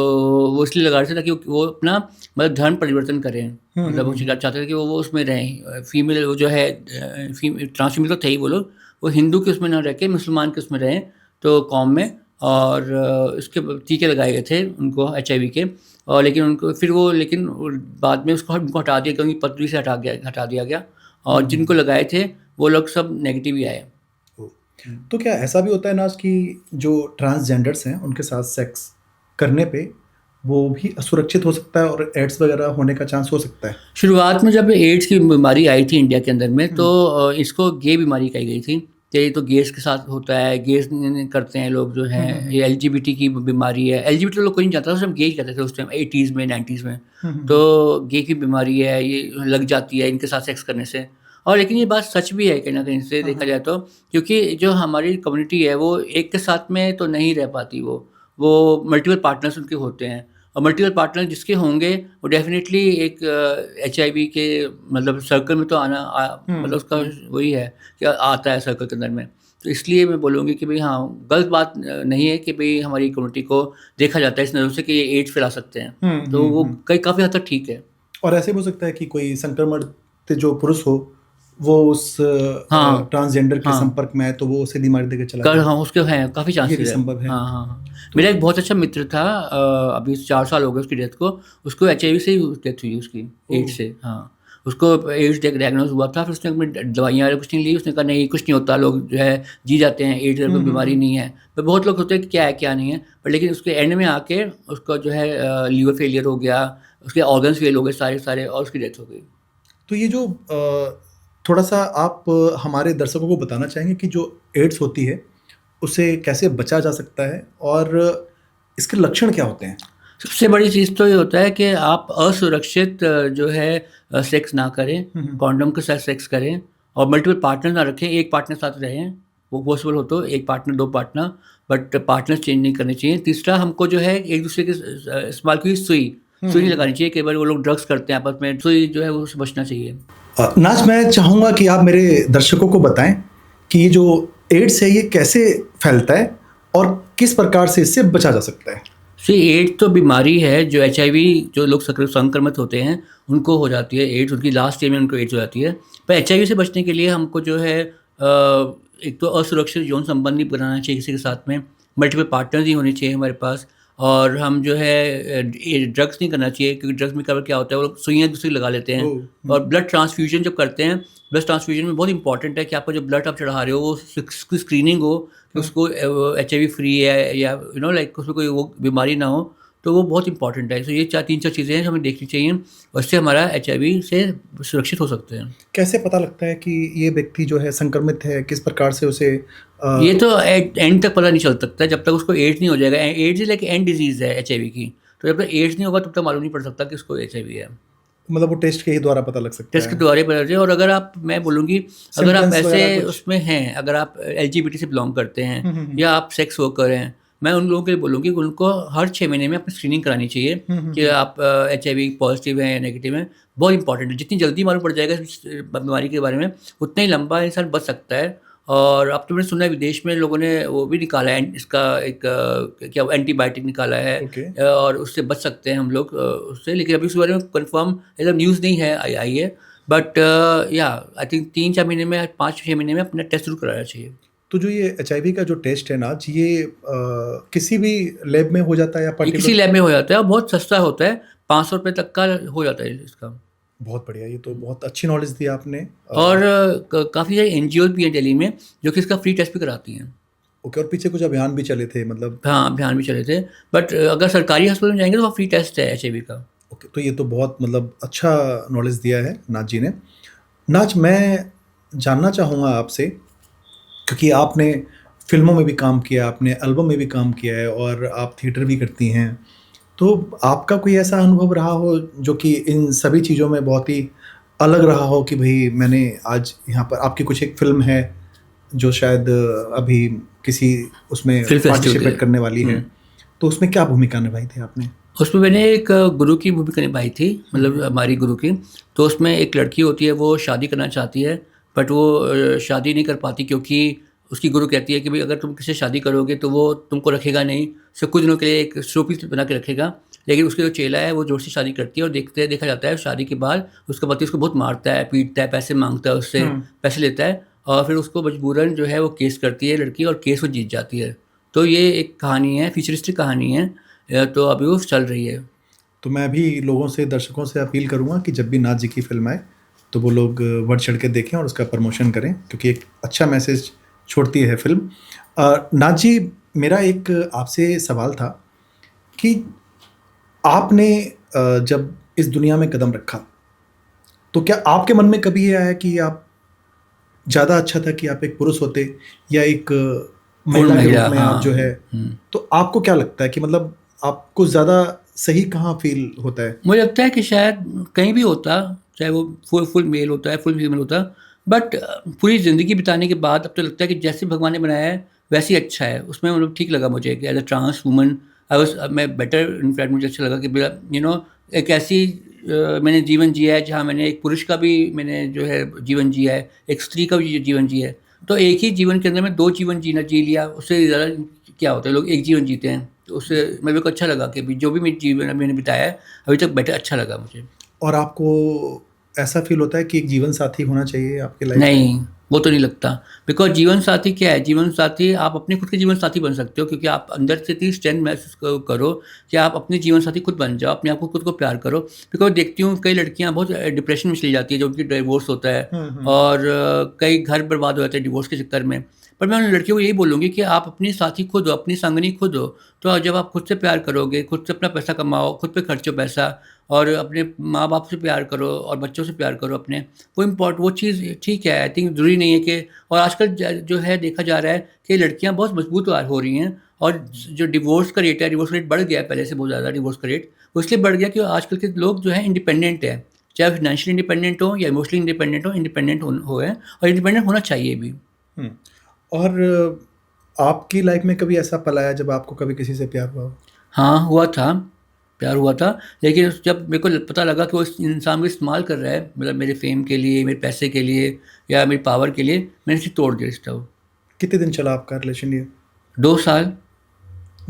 वो इसलिए लगा रहे थे ताकि वो अपना मतलब धर्म परिवर्तन करें। मतलब वो चाहते थे कि वो उसमें रहें, फीमेल वो जो है ट्रांस फीमेल तो थे ही वो लोग, वो हिंदू के उसमें ना रह के मुसलमान के उसमें रहें, तो कौम में। और इसके टीके लगाए गए थे उनको HIV के। और लेकिन उनको फिर वो लेकिन बाद में उसको उनको हटा दिया गया, उनकी पदवी से हटा दिया गया। और जिनको लगाए थे वो लोग सब नेगेटिव ही आए। तो क्या ऐसा भी होता है नाज कि जो ट्रांसजेंडर्स हैं उनके साथ सेक्स करने पे वो भी असुरक्षित हो सकता है और एड्स वगैरह होने का चांस हो सकता है? शुरुआत में जब एड्स की बीमारी आई थी इंडिया के अंदर में, तो इसको गे बीमारी कही गई थी कि ये तो गेस के साथ होता है, गेस करते हैं लोग जो हैं, ये LGBT की बीमारी है। LGBT तो लोग कोई नहीं जानता था, सब गे ही कहते थे उस टाइम 80s में 90s में। तो गे की बीमारी है, ये लग जाती है इनके साथ सेक्स करने से। और लेकिन ये बात सच भी है कहीं ना कहीं से देखा जाए तो, क्योंकि जो हमारी कम्युनिटी है वो एक के साथ में तो नहीं रह पाती, वो मल्टीपल पार्टनर्स उनके होते हैं। और मल्टीपल पार्टनर जिसके होंगे वो डेफिनेटली एक HIV के मतलब सर्कल में तो मतलब उसका वही है कि आता है सर्कल के अंदर में। तो इसलिए मैं बोलूँगी कि भाई हाँ, गलत बात नहीं है कि भाई हमारी कम्युनिटी को देखा जाता है इस नज़र से कि ये एड्स फैला सकते हैं। तो वो काफ़ी हद तक ठीक है। और ऐसे भी हो सकता है कि कोई संक्रमण जो पुरुष हो वो उस हाँ ट्रांसजेंडर के हाँ संपर्क में आए तो वो उसे बीमारी देकर चला जाए। हाँ, उसके हैं काफ़ी ये भी चांसेस है। संभव है। हाँ हाँ हाँ। मेरा एक बहुत अच्छा मित्र था, अभी 4 साल हो गए उसकी डेथ को। उसको HIV से ही डेथ हुई उसकी, एड्स से। हाँ, उसको एड्स डायग्नोज हुआ था, फिर उसने अपनी दवाइयाँ कुछ नहीं ली। उसने कहा नहीं कुछ नहीं होता, लोग जो है जी जाते हैं, एड्स कोई बीमारी नहीं है। पर बहुत लोग होते हैं कि क्या है क्या नहीं है, पर लेकिन उसके एंड में आके उसका जो है लीवर फेलियर हो गया, उसके ऑर्गन्स फेल हो गए सारे सारे, और उसकी डेथ हो गई। तो ये जो थोड़ा सा आप हमारे दर्शकों को बताना चाहेंगे कि जो एड्स होती है उसे कैसे बचा जा सकता है और इसके लक्षण क्या होते हैं? सबसे बड़ी चीज़ तो ये होता है कि आप असुरक्षित जो है सेक्स ना करें, कॉन्डोम के साथ सेक्स करें, और मल्टीपल पार्टनर ना रखें, एक पार्टनर के साथ रहें। वो पॉसिबल हो तो एक partner, 2 partner, but partner change नहीं करने चाहिए। तीसरा, हमको जो है एक दूसरे के इस्तेमाल की सुई नहीं लगानी चाहिए। कई बार वो लोग ड्रग्स करते हैं आपस में, सुई जो है वो उससे बचना चाहिए। नाज, मैं चाहूँगा कि आप मेरे दर्शकों को बताएं कि ये जो एड्स है ये कैसे फैलता है और किस प्रकार से इससे बचा जा सकता है? एड्स तो बीमारी है जो HIV जो लोग संक्रमित होते हैं उनको हो जाती है एड्स, उनकी लास्ट स्टेज में उनको एड्स हो जाती है। पर HIV से बचने के लिए हमको जो है एक तो असुरक्षित यौन संबंध नहीं बनाना चाहिए किसी के साथ में, मल्टीपल पार्टनर्स ही होने चाहिए हमारे पास। और हम जो है ड्रग्स नहीं करना चाहिए, क्योंकि ड्रग्स में क्या होता है वो लोग सुइयाँ दूसरी लगा लेते हैं। और ब्लड ट्रांसफ्यूजन जब करते हैं, ब्लड ट्रांसफ्यूजन में बहुत इंपॉर्टेंट है कि आपका जो ब्लड आप चढ़ा रहे हो वो स्क्रीनिंग हो कि उसको HIV फ्री है या लाइक उसमें कोई वो बीमारी ना हो, तो वो बहुत इंपॉर्टेंट है। तो ये 3-4 चीज़ें हैं जो हमें देखनी चाहिए, उससे हमारा HIV से सुरक्षित हो सकते हैं। कैसे पता लगता है कि ये व्यक्ति जो है संक्रमित है? किस प्रकार से उसे ये तो एंड तक पता नहीं चल सकता जब तक उसको एड्स नहीं हो जाएगा। एड्स लाइक एंड डिजीज़ है HIV की, तो जब तक एड्स नहीं होगा तब तक मालूम नहीं पड़ सकता कि उसको HIV है। मतलब वो टेस्ट के ही द्वारा पता लग सकता टेस्ट है? के द्वारा पता चले। और अगर आप, मैं बोलूँगी, अगर आप Symptoms वगैरह ऐसे कुछ? उसमें हैं, अगर आप LGBT से बिलोंग करते हैं या आप सेक्स वर्कर हैं, मैं उन लोगों के लिए बोलूँगी कि उनको हर 6 महीने में अपनी स्क्रीनिंग करानी चाहिए कि आप HIV पॉजिटिव हैं या नेगेटिव हैं। बहुत इंपॉर्टेंट है, जितनी जल्दी मालूम पड़ जाएगा इस बीमारी के बारे में, उतना ही लंबा इंसान बच सकता है। और अब तो मैंने सुना है विदेश में लोगों ने वो भी निकाला है, इसका एक क्या एंटीबायोटिक निकाला है। Okay. और उससे बच सकते हैं हम लोग उससे, लेकिन अभी उस बारे में कंफर्म एकदम न्यूज़ नहीं है आई है। बट या आई थिंक 3-4 महीने में, 5-6 महीने में अपना टेस्ट जरूर कराना चाहिए। तो जो ये HIV का जो टेस्ट है ना जी, ये किसी भी लैब में हो जाता है या ये पर्टिकुलर? किसी लैब में हो जाता है और बहुत सस्ता होता है, 500 रुपये तक का हो जाता है इसका। बहुत बढ़िया, ये तो बहुत अच्छी नॉलेज दी आपने। और काफ़ी सारी एनजीओ भी हैं दिल्ली में जो कि इसका फ्री टेस्ट भी कराती हैं। ओके, और पीछे कुछ अभियान भी चले थे मतलब? हाँ, अभियान भी चले थे, बट अगर सरकारी अस्पताल में जाएंगे तो वहाँ फ्री टेस्ट है HIV का। ओके, तो ये तो बहुत मतलब अच्छा नॉलेज दिया है नाज जी ने। नाज, मैं जानना चाहूँगा आपसे, क्योंकि आपने फिल्मों में भी काम किया, आपने एल्बम में भी काम किया है और आप थिएटर भी करती हैं, तो आपका कोई ऐसा अनुभव रहा हो जो कि इन सभी चीज़ों में बहुत ही अलग रहा हो कि भाई मैंने आज यहाँ पर, आपकी कुछ एक फिल्म है जो शायद अभी किसी उसमें फिल्म फेस्टिवल पार्टिसिपेट करने वाली है, तो उसमें क्या भूमिका निभाई थी आपने? उसमें मैंने एक गुरु की भूमिका निभाई थी, मतलब हमारी गुरु की। तो उसमें एक लड़की होती है, वो शादी करना चाहती है, बट वो शादी नहीं कर पाती क्योंकि उसकी गुरु कहती है कि भाई अगर तुम किसी से शादी करोगे तो वो तुमको रखेगा नहीं, सिर्फ कुछ दिनों के लिए एक शोपीस बना के रखेगा। लेकिन उसके जो चेला है वो जोर से शादी करती है और देखा जाता है शादी के बाद उसका पति उसको बहुत मारता है, पीटता है, पैसे मांगता है उससे, पैसे लेता है, और फिर उसको मजबूरन जो है वो केस करती है लड़की, और केस वो जीत जाती है। तो ये एक कहानी है, फ्यूचरिस्टिक कहानी है, तो अभी वो चल रही है। तो मैं भी लोगों से, दर्शकों से अपील करूंगा कि जब भी नाज जी की फिल्म आए तो वो लोग बढ़ चढ़ के देखें और उसका प्रमोशन करें, क्योंकि एक अच्छा मैसेज छोड़ती है फिल्म। नाज जी, मेरा एक आपसे सवाल था कि आपने जब इस दुनिया में कदम रखा तो क्या आपके मन में कभी ये आया कि आप ज़्यादा अच्छा था कि आप एक पुरुष होते या एक महिला के महिला, रूप में हाँ। आप जो है, तो आपको क्या लगता है कि मतलब आपको ज़्यादा सही कहाँ फील होता है? मुझे लगता है कि शायद कहीं भी होता, चाहे वो फुल मेल होता है, फुल फीमेल होता, बट पूरी ज़िंदगी बिताने के बाद अब तो लगता है कि जैसे भगवान ने बनाया है वैसे ही अच्छा है। उसमें मतलब ठीक लगा मुझे कि एज अ ट्रांस वूमन मैं बेटर, इनफैक्ट मुझे अच्छा लगा कि एक ऐसी मैंने जीवन जिया है जहाँ मैंने एक पुरुष का भी मैंने जो है जीवन जिया है, एक स्त्री का भी जीवन जिया है। तो एक ही जीवन के अंदर मैं 2 जीवन जी लिया, उससे ज़्यादा क्या होता है, लोग एक जीवन जीते हैं। तो उससे मेरे को अच्छा लगा कि भी जो भी मेरे जीवन मैंने बिताया है अभी तक बेटर अच्छा लगा मुझे। और आपको ऐसा फील होता है कि एक जीवन साथी होना चाहिए आपके लाइफ में? नहीं, वो तो नहीं लगता, बिकॉज़ जीवन साथी क्या है, जीवन साथी आप अपने खुद के जीवन साथी बन सकते हो, क्योंकि आप अंदर से इतनी स्ट्रेंथ महसूस करो कि आप अपने जीवन साथी खुद बन जाओ, अपने आप को खुद को प्यार करो। बिकॉज़ देखती हूँ कई लड़कियाँ बहुत डिप्रेशन में चली जाती है जब उनकी डिवोर्स होता है, और कई घर बर्बाद हो जाते हैं डिवोर्स के चक्कर में। पर मैं उन लड़कियों को यही बोलूँगी कि आप अपनी साथी खुद हो, अपनी संगिनी खुद हो। तो जब आप खुद से प्यार करोगे, खुद से अपना पैसा कमाओ, खुद पे खर्चो पैसा, और अपने माँ-बाप से प्यार करो और बच्चों से प्यार करो अपने, वो चीज़ ठीक है। आई थिंक ज़रूरी नहीं है कि, और आजकल जो है देखा जा रहा है कि लड़कियाँ बहुत मजबूत हो रही हैं, और जो डिवोर्स का रेट है, डिवोर्स रेट बढ़ गया है पहले से बहुत ज़्यादा। डिवोर्स का रेट वो इसलिए बढ़ गया कि आजकल के लोग जो है इंडिपेंडेंट है, चाहे फाइनेंशियली इंडिपेंडेंट हो या इमोशनली इंडिपेंडेंट हो है, और इंडिपेंडेंट होना चाहिए भी। और आपकी लाइफ में कभी ऐसा पल आया जब आपको कभी किसी से प्यार हुआ हो? हाँ, हुआ था, प्यार हुआ था, लेकिन जब मेरे को पता लगा कि वो इस इंसान को इस्तेमाल कर रहा है, मतलब मेरे फ़ेम के लिए, मेरे पैसे के लिए या मेरी पावर के लिए, मैंने इसे तोड़ दिया रिश्ता वो। कितने दिन चला आपका रिलेशन ये? 2 साल।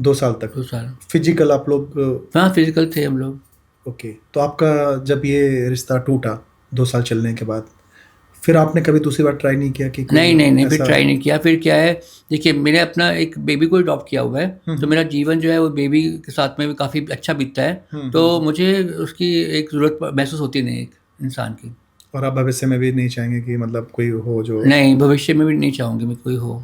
2 साल तक? 2 साल। फिजिकल आप लोग? हाँ, फिज़िकल थे हम लोग। ओके, तो आपका जब ये रिश्ता टूटा 2 साल चलने के बाद, फिर आपने कभी दूसरी बार ट्राई नहीं किया कि कोई नहीं, फिर ऐसा? ट्राई नहीं किया। फिर क्या है, देखिए मैंने अपना एक बेबी को अडॉप्ट किया हुआ है, तो मेरा जीवन जो है वो बेबी के साथ में भी काफ़ी अच्छा बीतता है, तो मुझे उसकी एक ज़रूरत महसूस होती नहीं एक इंसान की। और आप भविष्य में भी नहीं चाहेंगे कि मतलब कोई हो जो? नहीं, भविष्य में भी नहीं चाहूँगी मैं कोई हो।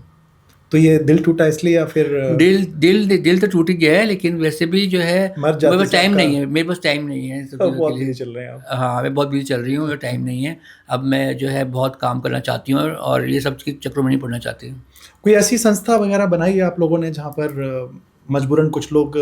तो ये दिल टूटा इसलिए या फिर दिल तो टूट ही गया है, लेकिन वैसे भी जो है मर जाते मेरे पास से टाइम आपका? नहीं है, मेरे पास टाइम नहीं है इन सब चीज़ों बहुत के लिए। बिजी चल रहे हैं आप? हाँ, मैं बहुत बिज़ी चल रही हूँ, मेरा टाइम नहीं है। अब मैं जो है बहुत काम करना चाहती हूँ, और ये सब के चक्करों में नहीं पड़ना चाहती हूँ। कोई ऐसी संस्था वगैरह बनाई है आप लोगों ने जहाँ पर मजबूरन कुछ लोग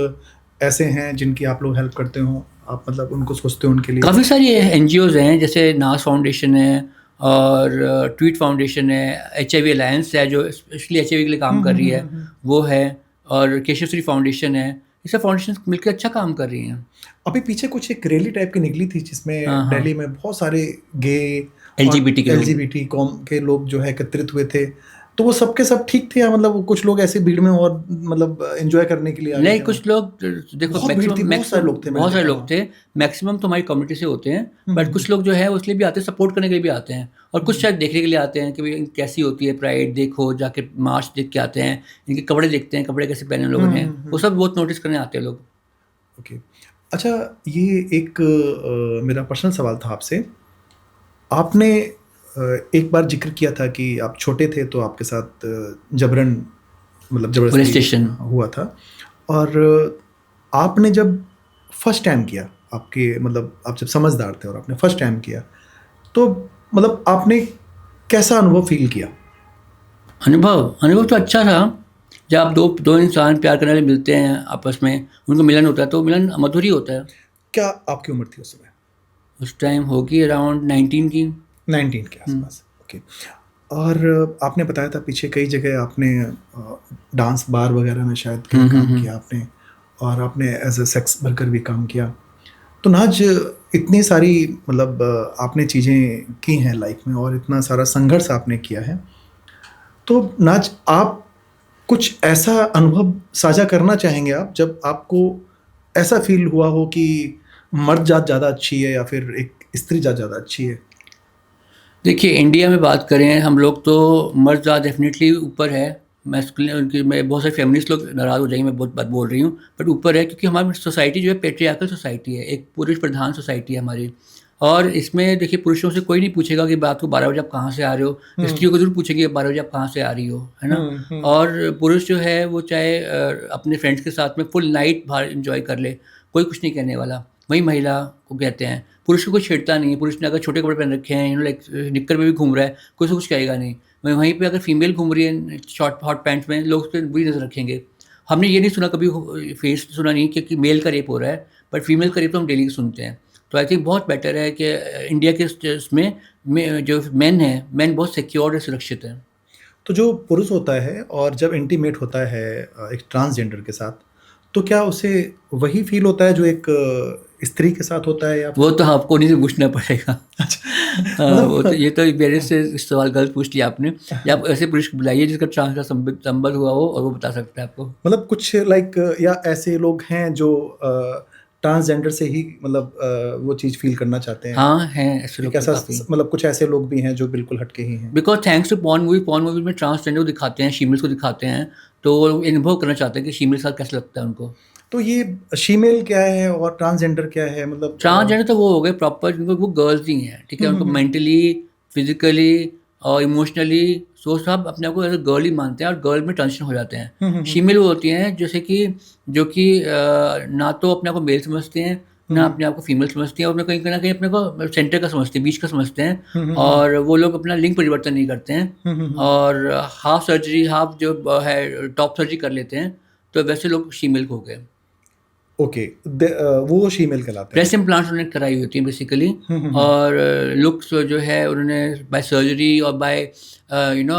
ऐसे हैं जिनकी आप लोग हेल्प करते हो, आप मतलब उनको सोचते हो उनके लिए? काफ़ी सारी एनजीओज़ हैं, जैसे नास फाउंडेशन है, और ट्वीट फाउंडेशन है, HIV अलायंस है जो स्पेशली HIV के लिए काम कर रही है, वो है, और केशवश्री फाउंडेशन है। ये सब फाउंडेशन मिलकर अच्छा काम कर रही हैं। अभी पीछे कुछ एक रैली टाइप की निकली थी जिसमें हाँ, हाँ। दिल्ली में बहुत सारे गे LGBT के लोग। LGBT कॉम के लोग जो है एकत्रित हुए थे, तो वो सबके सब ठीक थे या मतलब वो कुछ लोग ऐसे भीड़ में और मतलब एंजॉय करने के लिए आ गए नहीं, थे? कुछ लोग देखो बहुत भीड़ थी, बहुत सारे लोग थे, मैंने बहुत सारे देखा, लोग थे। मैक्सिमम तो हमारी कम्युनिटी से होते हैं, बट हम्म, कुछ लोग जो है वो इसलिए भी आते हैं, सपोर्ट करने के लिए भी आते हैं, और कुछ हम्म, शायद देखने के लिए आते हैं कि भाई कैसी होती है प्राइड, देखो जाके मार्च देख के आते हैं, इनके कपड़े देखते हैं, कपड़े कैसे पहने लोगों ने, वो सब बहुत नोटिस करने आते हैं लोग। ओके। अच्छा, ये एक मेरा पर्सनल सवाल था आपसे। आपने एक बार जिक्र किया था कि आप छोटे थे तो आपके साथ जबरन मतलब पुलिस ज़बरदस्ती स्टेशन। हुआ था, और आपने जब फर्स्ट टाइम किया, आपके मतलब आप जब समझदार थे और आपने फर्स्ट टाइम किया, तो मतलब आपने कैसा अनुभव फ़ील किया? अनुभव अनुभव तो अच्छा था। जब आप दो दो इंसान प्यार करने वाले मिलते हैं आपस में, उनको मिलन होता है तो मिलन मधुर ही होता है। क्या आपकी उम्र थी उस समय? उस टाइम होगी अराउंड 19 की। 19 के आसपास, ओके। और आपने बताया था पीछे कई जगह आपने डांस बार वगैरह में शायद कहीं काम किया आपने, और आपने एज अ सेक्स वर्कर भी काम किया। तो नाज, इतनी सारी मतलब आपने चीज़ें की हैं लाइफ में और इतना सारा संघर्ष आपने किया है, तो नाज आप कुछ ऐसा अनुभव साझा करना चाहेंगे आप जब आपको ऐसा फील हुआ हो कि मर्द जात ज़्यादा अच्छी है या फिर एक स्त्री जात ज़्यादा अच्छी है? देखिए, इंडिया में बात करें हम लोग तो मर्द ज़्यादा डेफिनेटली ऊपर है। मैस्कुलिन उनकी मैं बहुत सारे फेमिनिस्ट लोग नाराज़ हो जाएंगे, मैं बहुत बात बोल रही हूँ, बट ऊपर है क्योंकि हमारी सोसाइटी जो है पेट्रियार्कल सोसाइटी है, एक पुरुष प्रधान सोसाइटी है हमारी। और इसमें देखिए, पुरुषों से कोई नहीं पूछेगा कि रात को 12 बजे आप कहाँ से आ रहे हो। स्त्रियों को जरूर पूछेंगे 12 बजे आप कहाँ से आ रही हो, है ना। और पुरुष जो है वो चाहे अपने फ्रेंड्स के साथ में फुल नाइट बाहर इंजॉय कर ले, कोई कुछ नहीं कहने वाला। वही महिला को कहते हैं, पुरुष को कोई छेड़ता नहीं है। पुरुष ने अगर छोटे कपड़े पहन रखे हैं, लाइक निक्कर में भी घूम रहा है, कोई उसको कुछ कहेगा नहीं। वहीं पे अगर फीमेल घूम रही है शॉर्ट हॉट पैंट्स में, लोग उस पर बुरी नज़र रखेंगे। हमने ये नहीं सुना कभी, फेस सुना नहीं कि मेल का रेप हो रहा है, बट फीमेल का रेप तो हम डेली सुनते हैं। तो आई थिंक बहुत बेटर है कि इंडिया के इसमें जो मेन है, मेन बहुत सिक्योर और सुरक्षित है। तो जो पुरुष होता है और जब इंटीमेट होता है एक ट्रांसजेंडर के साथ, तो क्या उसे वही फील होता है जो एक स्त्री के साथ होता है या वो तो आपको उन्हीं से पूछना पड़ेगा। वो तो मतलब ये तो मेरे से सवाल गलत पूछ लिया आपने। या आप ऐसे पुरुष को बुलाइए जिसका ट्रांस का संबंध हुआ हो, और वो बता सकता है आपको। मतलब कुछ लाइक या ऐसे लोग हैं जो ट्रांसजेंडर से ही मतलब वो चीज़ फील करना चाहते हैं? हाँ, हैं ऐसे एक लोग तो ऐसा काफ़ी। मतलब कुछ ऐसे लोग भी हैं जो बिल्कुल हटके ही हैं? Because thanks to porn movie में ट्रांसजेंडर को दिखाते हैं, फीमेल्स को दिखाते हैं, तो वो अनुभव करना चाहते हैं कि फीमेल के साथ कैसा लगता है उनको। तो ये शीमेल क्या है और ट्रांसजेंडर क्या है मतलब ट्रांसजेंडर तो वो हो गए प्रॉपर, जिनको वो गर्ल्स ही हैं, ठीक है, उनको मेंटली, फिजिकली और इमोशनली, सो सब अपने आप को एज अ गर्ल ही मानते हैं और गर्ल में ट्रांजिशन हो जाते हैं। फीमेल वो होती हैं जैसे कि जो कि ना तो अपने आप को मेल समझते हैं, ना अपने आप को फीमेल समझती हैं, और अपने कहीं ना कहीं अपने को सेंटर का समझते हैं, बीच का समझते हैं, और वो लोग अपना लिंग परिवर्तन नहीं करते हैं, और हाफ सर्जरी, हाफ जो है टॉप सर्जरी कर लेते हैं। तो वैसे लोग फीमेल को हो गए। ओके, वो शीमेल कहलाते हैं। ब्रेस्ट इम्प्लांट्स उन्होंने कराई होती हैं बेसिकली, और लुक्स जो है उन्होंने बाय सर्जरी और by you know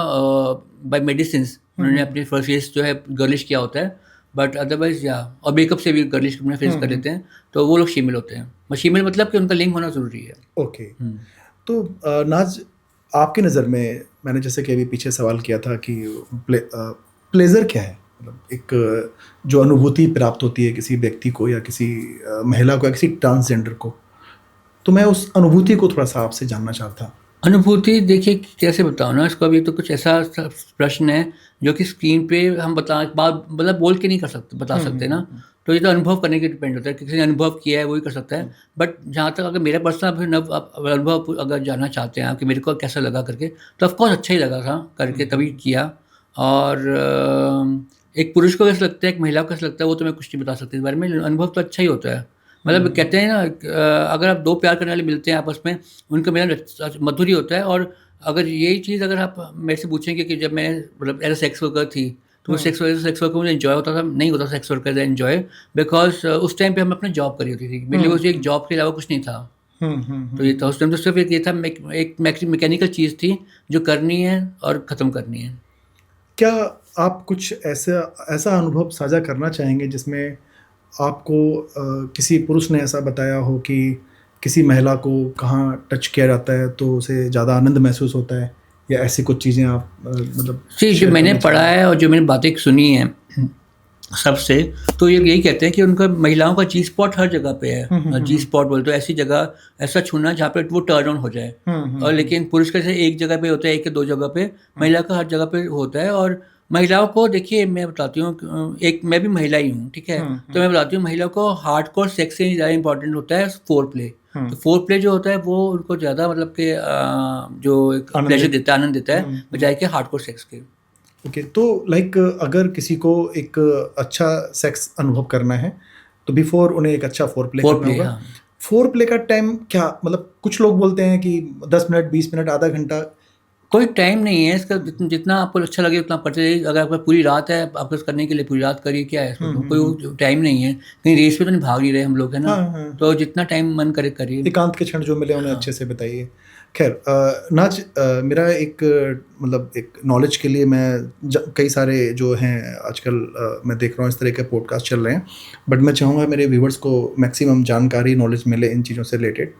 by medicine उन्होंने अपने फेस जो है गर्लिश किया होता है, बट अदरवाइज या और मेकअप से भी गर्लिश अपना फेस कर लेते हैं, तो वो लोग फीमेल होते हैं। बस फीमेल मतलब कि उनका लिंग होना ज़रूरी है। ओके। तो नाज, आपकी नज़र में मैंने जैसे कि अभी पीछे सवाल किया था कि प्लेजर क्या है, मतलब एक जो अनुभूति प्राप्त होती है किसी व्यक्ति को या किसी महिला को या किसी ट्रांसजेंडर को, तो मैं उस अनुभूति को थोड़ा सा आपसे जानना चाहता। अनुभूति देखिए कैसे बताऊँ ना इसको, अभी तो कुछ ऐसा प्रश्न है जो कि स्क्रीन पे हम बता बात मतलब बोल के नहीं कर सकते, बता सकते ना। तो ये तो अनुभव करने के डिपेंड होता है, किसी ने अनुभव किया है वही कर सकता है। बट जहाँ तक अगर मेरा पर्सनल अनुभव अगर जानना चाहते हैं आप कि मेरे को कैसा लगा करके, तो ऑफकोर्स अच्छा ही लगा था करके, तभी किया। और एक पुरुष को कैसा लगता है, एक महिला को कैसा लगता है, वो तो मैं कुछ नहीं बता सकती इस बारे में। अनुभव तो अच्छा ही होता है। मतलब कहते हैं ना, अगर आप दो प्यार करने वाले मिलते हैं आपस में, उनका मिलन मधुर ही होता है। और अगर यही चीज़ अगर आप मेरे से पूछेंगे कि जब मैं मतलब एज सेक्स वर्कर थी, तो वो सेक्स वर्कर मुझे इन्जॉय होता था, नहीं होता sex worker as enjoy, because उस टाइम पे हम अपना जॉब करी होती थी। मेरे लिए वो एक जॉब के अलावा कुछ नहीं था। तो ये था उस टाइम, तो सिर्फ एक ये था, एक मैकेनिकल चीज़ थी जो करनी है और ख़त्म करनी है। क्या आप कुछ ऐसा ऐसा अनुभव साझा करना चाहेंगे जिसमें आपको किसी पुरुष ने ऐसा बताया हो कि किसी महिला को कहाँ टच किया जाता है तो उसे ज़्यादा आनंद महसूस होता है, या ऐसी कुछ चीज़ें आप मतलब जो शेयर मैंने करना पढ़ा चाहेंगे? है और जो मैंने बातें सुनी हैं सबसे, तो ये यही कहते हैं कि उनका महिलाओं का जी स्पॉट हर जगह पे है। जी स्पॉट बोलते हैं ऐसी जगह, ऐसा छूना जहाँ पे वो टर्न ऑन हो जाए। और लेकिन पुरुष का जैसे एक जगह पे होता है, एक या दो जगह पे, महिला का हर जगह पे होता है। और महिलाओं को देखिए, मैं बताती हूँ, एक मैं भी महिला ही हूँ, ठीक है। तो मैं बताती हूँ, महिला को हार्डकोर सेक्स से ज़्यादा इंपॉर्टेंट होता है फोर प्ले। तो फोर प्ले जो होता है वो उनको ज़्यादा मतलब कि जो एक प्लेजर देता है, आनंद देता है, बजाय कि हार्डकोर सेक्स के। ओके, तो लाइक अगर किसी को एक अच्छा सेक्स अनुभव करना है तो बिफोर उन्हें एक अच्छा फोर प्ले करना फोरप्ले, होगा। हाँ। फोर प्ले का टाइम क्या, मतलब कुछ लोग बोलते हैं कि 10 मिनट, 20 मिनट, आधा घंटा। कोई टाइम नहीं है इसका, जितना आपको अच्छा लगे उतना आप करते रहिए। अगर आपका पूरी रात है, आपको करने के लिए पूरी रात करिए, क्या है इसमें, तो कोई टाइम नहीं है। कहीं रेस में तो नहीं भाग नहीं रहे हम लोग, है ना। हाँ हाँ, तो जितना टाइम मन करे करिए। एकांत के क्षण जो मिले उन्हें हाँ। अच्छे से बताइए। खैर नाज, मेरा एक मतलब एक नॉलेज के लिए मैं कई सारे जो हैं आजकल मैं देख रहा हूँ इस तरह के पॉडकास्ट चल रहे हैं, बट मैं चाहूँगा मेरे व्यूवर्स को मैक्सिमम जानकारी, नॉलेज मिले इन चीज़ों से रिलेटेड।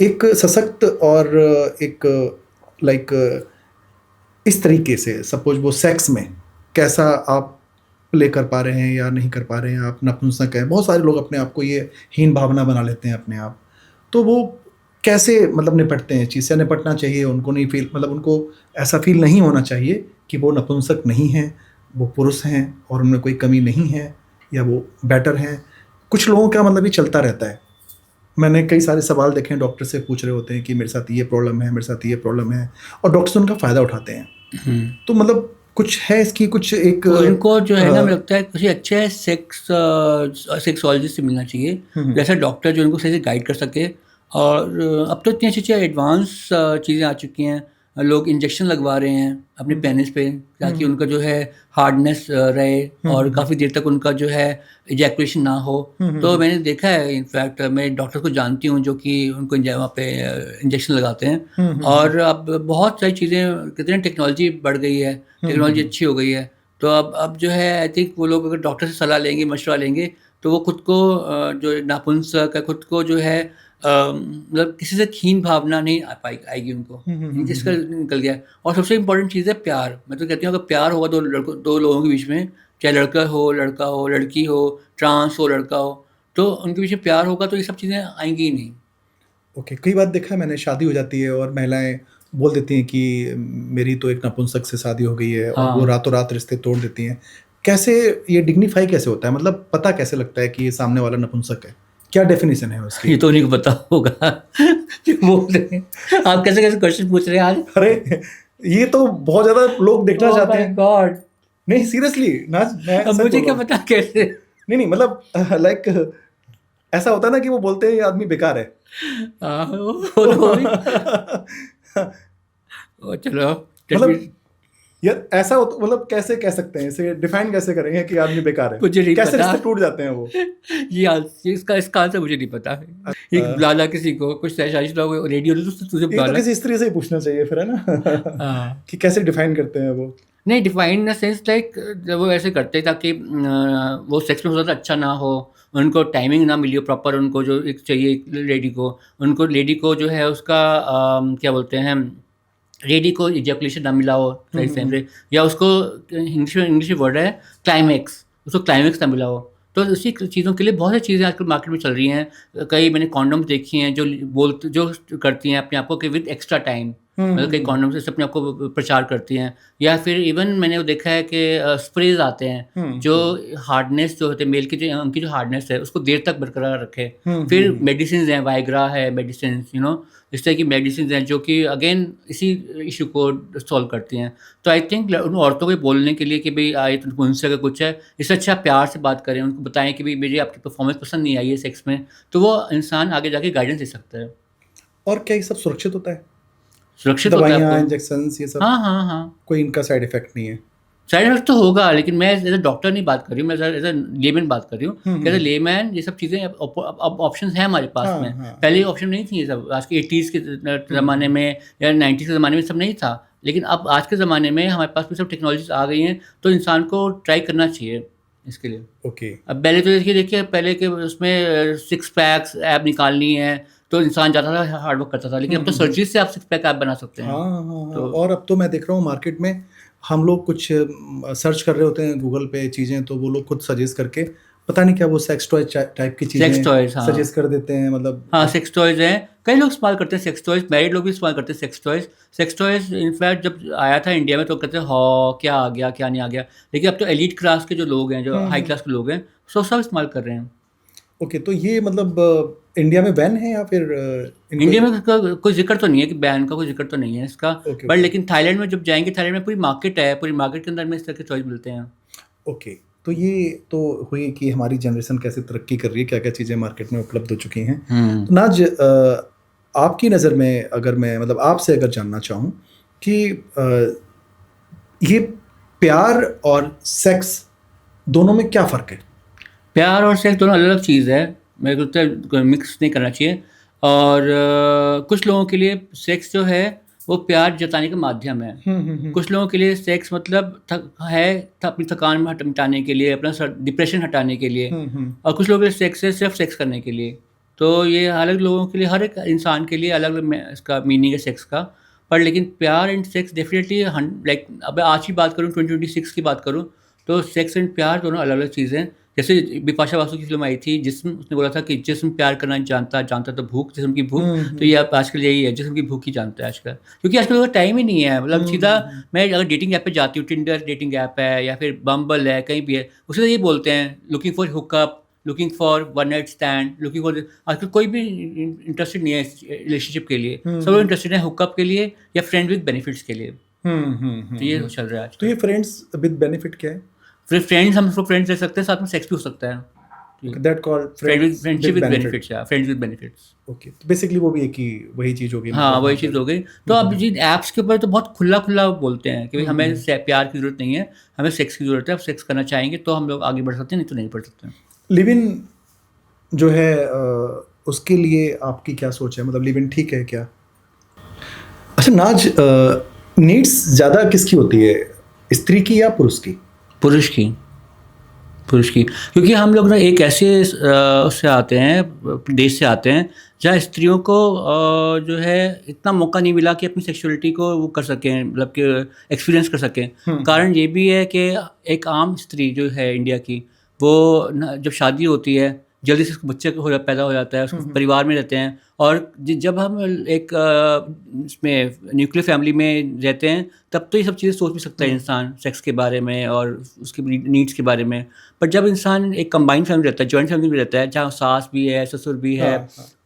एक सशक्त और एक लाइक इस तरीके से सपोज वो सेक्स में कैसा आप प्ले कर पा रहे हैं या नहीं कर पा रहे हैं, आप नपुंसक हैं, बहुत सारे लोग अपने आप को ये हीन भावना बना लेते हैं अपने आप, तो वो कैसे मतलब निपटते हैं इस चीज़ से? निपटना चाहिए उनको, नहीं फील मतलब उनको ऐसा फील नहीं होना चाहिए कि वो नपुंसक नहीं हैं, वो पुरुष हैं और उनमें कोई कमी नहीं है या वो बेटर हैं। कुछ लोगों का मतलब ये चलता रहता है। मैंने कई सारे सवाल देखे हैं, डॉक्टर से पूछ रहे होते हैं कि मेरे साथ ये प्रॉब्लम है, मेरे साथ ये प्रॉब्लम है, और डॉक्टर उनका फ़ायदा उठाते हैं। तो मतलब कुछ है इसकी कुछ एक उनको जो है ना, मुझे लगता है किसी अच्छे सेक्सोलॉजिस्ट से मिलना चाहिए, जैसा डॉक्टर जो उनको सही से गाइड कर सके। और अब तो इतनी अच्छी अच्छी एडवांस चीज़ें आ चुकी हैं। लोग इंजेक्शन लगवा रहे हैं अपने पेनिस पे, ताकि उनका जो है हार्डनेस रहे और काफ़ी देर तक उनका जो है इजैकुलेशन ना हो। तो मैंने देखा है, इनफैक्ट मैं डॉक्टर को जानती हूँ जो कि उनको वहाँ पे इंजेक्शन लगाते हैं। और अब बहुत सारी चीज़ें, कितनी टेक्नोलॉजी बढ़ गई है, टेक्नोलॉजी अच्छी हो गई है। तो अब जो है, आई थिंक वो लोग अगर डॉक्टर से सलाह लेंगे, मशवरा लेंगे, तो वो खुद को जो नापुंसक है, खुद को जो है मतलब किसी से हीन भावना नहीं आएगी उनको, जिसका निकल गया है। और सबसे इम्पोर्टेंट चीज़ है प्यार। मैं तो कहती हूँ, अगर प्यार होगा दो लोगों के बीच में, चाहे लड़का हो, लड़की हो, ट्रांस हो, लड़का हो, तो उनके बीच में प्यार होगा तो ये सब चीज़ें आएंगी ही नहीं। ओके, कई बार देखा है मैंने, शादी हो जाती है और महिलाएं बोल देती हैं कि मेरी तो एक नपुंसक से शादी हो गई है, और वो रातों रात रिश्ते तोड़ देती हैं। कैसे ये डिग्निफाई कैसे होता है, मतलब पता कैसे लगता है कि ये सामने वाला नपुंसक है? क्या डेफिनेशन है उसकी? ये तो उन्हीं को पता होगा जो बोल रहे हैं। आप कैसे कैसे क्वेश्चन पूछ रहे हैं आज। अरे ये तो बहुत ज्यादा लोग देखना चाहते हैं। गॉड, नहीं सीरियसली नाज, मैं अब सच मुझे बोल क्या रहा हूँ। पता कैसे। नहीं मतलब लाइक ऐसा होता है ना कि वो बोलते हैं ये आदमी बेकार है। वो तो भी चलो मतलब यार ऐसा मतलब कैसे कह सकते हैं, इसे डिफाइन कैसे करेंगे कि आदमी बेकार है? मुझे नहीं कैसे पता। रिश्ते टूट जाते हैं वो? इसका आंसर मुझे नहीं पता है। ये बुलाना किसी को, कुछ शादी रेडियो तुझे ये तो बुलाना। किसी स्त्री से ही पूछना चाहिए फिर, है ना? कि कैसे डिफाइन करते हैं वो? नहीं, define in the sense like, जब वो ऐसे करते ताकि वो सेक्स में ज़्यादा अच्छा ना हो, उनको टाइमिंग ना मिली हो प्रॉपर, उनको जो एक चाहिए लेडी को जो है उसका क्या बोलते हैं, लेडी को इजैकुलेशन ना मिला हो सही टाइम से, या उसको इंग्लिश में वर्ड है क्लाइमेक्स, उसको क्लाइमेक्स ना मिला हो। तो उसी चीज़ों के लिए बहुत सारी चीज़ें आजकल मार्केट में चल रही हैं। कई मैंने कॉन्डम्स देखी हैं जो करती हैं अपने आप को कि विद एक्स्ट्रा टाइम, मतलब कई कॉन्डम्स से अपने आप को प्रचार करती हैं। या फिर इवन मैंने वो देखा है कि स्प्रेज आते हैं जो हार्डनेस जो होते हैं मेल की, जो उनकी जो हार्डनेस है उसको देर तक बरकरार रखे। फिर मेडिसिन हैं, वाइग्रा है मेडिसिन, इस तरह की मेडिसिन हैं जो कि अगेन इसी इशू को सॉल्व करती हैं। तो आई थिंक उन औरतों को बोलने के लिए कि भाई आए तो उनसे अगर कुछ है, इससे अच्छा प्यार से बात करें, उनको बताएं कि भाई मेरी आपकी परफॉर्मेंस पसंद नहीं आई है सेक्स में, तो वो इंसान आगे जाके गाइडेंस दे सकता है। और क्या ये सब सुरक्षित होता है? सुरक्षित होता है दवाइयाँ, आपको। इंजेक्शन, ये सब? हाँ, कोई इनका साइड इफेक्ट नहीं है? साइड इफेक्ट तो होगा, लेकिन मैं एज अ डॉक्टर नहीं बात कर रही हूँ, मैं एज अ लेमैन बात कर रही हूँ। एज अ लेमैन ये सब चीज़ें अब ऑप्शंस हैं हमारे पास में। पहले ऑप्शन नहीं थी ये सब, आज के 80s के ज़माने में या 90s के ज़माने में सब नहीं था। लेकिन अब आज के ज़माने में हमारे पास भी सब टेक्नोलॉजीज आ गई हैं, तो इंसान को ट्राई करना चाहिए इसके लिए। ओके। अब पहले तो देखिए पहले के उसमें 6 पैक्स ऐप निकालनी है, तो इंसान जाता था हार्ड वर्क करता था, लेकिन अब तो सर्जरी से आप सिक्स पैक आप बना सकते हैं। हाँ हाँ हाँ। तो और अब तो मैं देख रहा हूँ मार्केट में हम लोग कुछ सर्च कर रहे होते हैं गूगल पे चीज़ें, तो वो लोग खुद सजेस्ट करके पता नहीं क्या वो सेक्स टॉय टाइप की सेक्स चीज़ें टॉयज, हाँ सजेस्ट कर देते हैं, मतलब हाँ, सेक्स टॉयज हैं, कई लोग इस्तेमाल करते हैं सेक्स टॉयज, मैरिड लोग भी इस्तेमाल करते हैं sex toys. Sex toys in fact जब आया था इंडिया में तो कहते हैं हाँ क्या आ गया क्या नहीं आ गया, लेकिन अब तो एलीट क्लास के जो लोग हैं, जो हाई क्लास के लोग हैं, सब इस्तेमाल कर रहे हैं। ओके। तो ये मतलब इंडिया में बैन है या फिर इनको? इंडिया में इसका कोई जिक्र तो नहीं है कि बैन का कोई जिक्र तो नहीं है इसका, ओके बट ओके लेकिन थाईलैंड में जब जाएंगे, थाईलैंड में पूरी मार्केट है, पूरी मार्केट के अंदर में इस तरह के टॉयज मिलते हैं। ओके। तो ये तो हुई कि हमारी जनरेशन कैसे तरक्की कर रही है, क्या क्या चीज़ें मार्केट में उपलब्ध हो चुकी हैं। तो नाज, आपकी नज़र में अगर मैं मतलब आपसे अगर जानना चाहूँ कि ये प्यार और सेक्स दोनों में क्या फ़र्क है? प्यार और सेक्स दोनों अलग अलग चीज़ है, मेरे को लगता है मिक्स नहीं करना चाहिए। और कुछ लोगों के लिए सेक्स जो है वो प्यार जताने का माध्यम है। कुछ लोगों के लिए सेक्स मतलब अपनी थकान में मिटाने के लिए, अपना डिप्रेशन हटाने के लिए। और कुछ लोगों के लिए सेक्स है सिर्फ सेक्स करने के लिए। तो ये अलग लोगों के लिए, हर एक इंसान के लिए अलग अलग इसका मीनिंग है सेक्स का। पर लेकिन प्यार एंड सेक्स डेफिनेटली, लाइक अब आज की बात करूँ, 2026 की बात करूँ, तो सेक्स एंड प्यार दोनों अलग अलग चीज़ें हैं। जैसे बिपाशा बासु की फिल्म आई थी जिस्म, उसने बोला था कि जिस्म प्यार करना नहीं जानता, जानता तो भूख, जिस्म की भूख। तो ये अब आजकल यही है, जिस्म की भूख ही जानता है आजकल, क्योंकि आजकल लोगों का टाइम ही नहीं है। मतलब सीधा मैं अगर डेटिंग ऐप पे जाती हूँ, टिंडर डेटिंग ऐप है या फिर बम्बल है, कहीं भी है, उससे तो ये बोलते हैं looking for hookup, looking for one night stand, looking for. आजकल कोई भी इंटरेस्टेड नहीं है रिलेशनशिप के लिए, सब लोग इंटरेस्टेड है हुकअप के लिए या फ्रेंड विद बेनिफिट्स के लिए। तो ये चल रहा है तो आजकल। ये फ्रेंड्स विद बेनिफिट क्या है? फिर फ्रेंड्स, हम उसको फ्रेंड्स रह सकते हैं, साथ में सेक्स भी हो सकता है। That called friendship with benefits, या फ्रेंड्स विद बेनिफिट्स। ओके। तो बेसिकली वो भी एक ही वही चीज़ होगी, हाँ मतलब वही वहाँ चीज़ पर। हो गई। तो अब जी ऐप्स के ऊपर तो बहुत खुला खुला बोलते हैं कि भाई हमें प्यार की ज़रूरत नहीं है, हमें सेक्स की ज़रूरत है, अब सेक्स करना चाहेंगे तो हम लोग आगे बढ़ सकते हैं, नहीं तो नहीं बढ़ सकते। लिव इन जो है उसके लिए आपकी क्या सोच है, मतलब लिव इन ठीक है क्या? अच्छा नाज, नीड्स ज़्यादा किसकी होती है, स्त्री की या पुरुष की? पुरुष की, पुरुष की, क्योंकि हम लोग ना एक ऐसे उससे आते हैं, देश से आते हैं जहाँ स्त्रियों को जो है इतना मौका नहीं मिला कि अपनी सेक्सुअलिटी को वो कर सकें, मतलब कि एक्सपीरियंस कर सकें। कारण ये भी है कि एक आम स्त्री जो है इंडिया की, वो जब शादी होती है जल्दी से उसको बच्चे पैदा हो जाता है, उसको परिवार में रहते हैं। और जब हम एक इसमें न्यूक्लियर फैमिली में रहते हैं, तब तो ये सब चीज़ें सोच भी सकता है इंसान, सेक्स के बारे में और उसके नीड्स के बारे में। पर जब इंसान एक कंबाइंड फैमिली रहता है, जॉइंट फैमिली में रहता है, जहाँ सास भी है, ससुर भी है,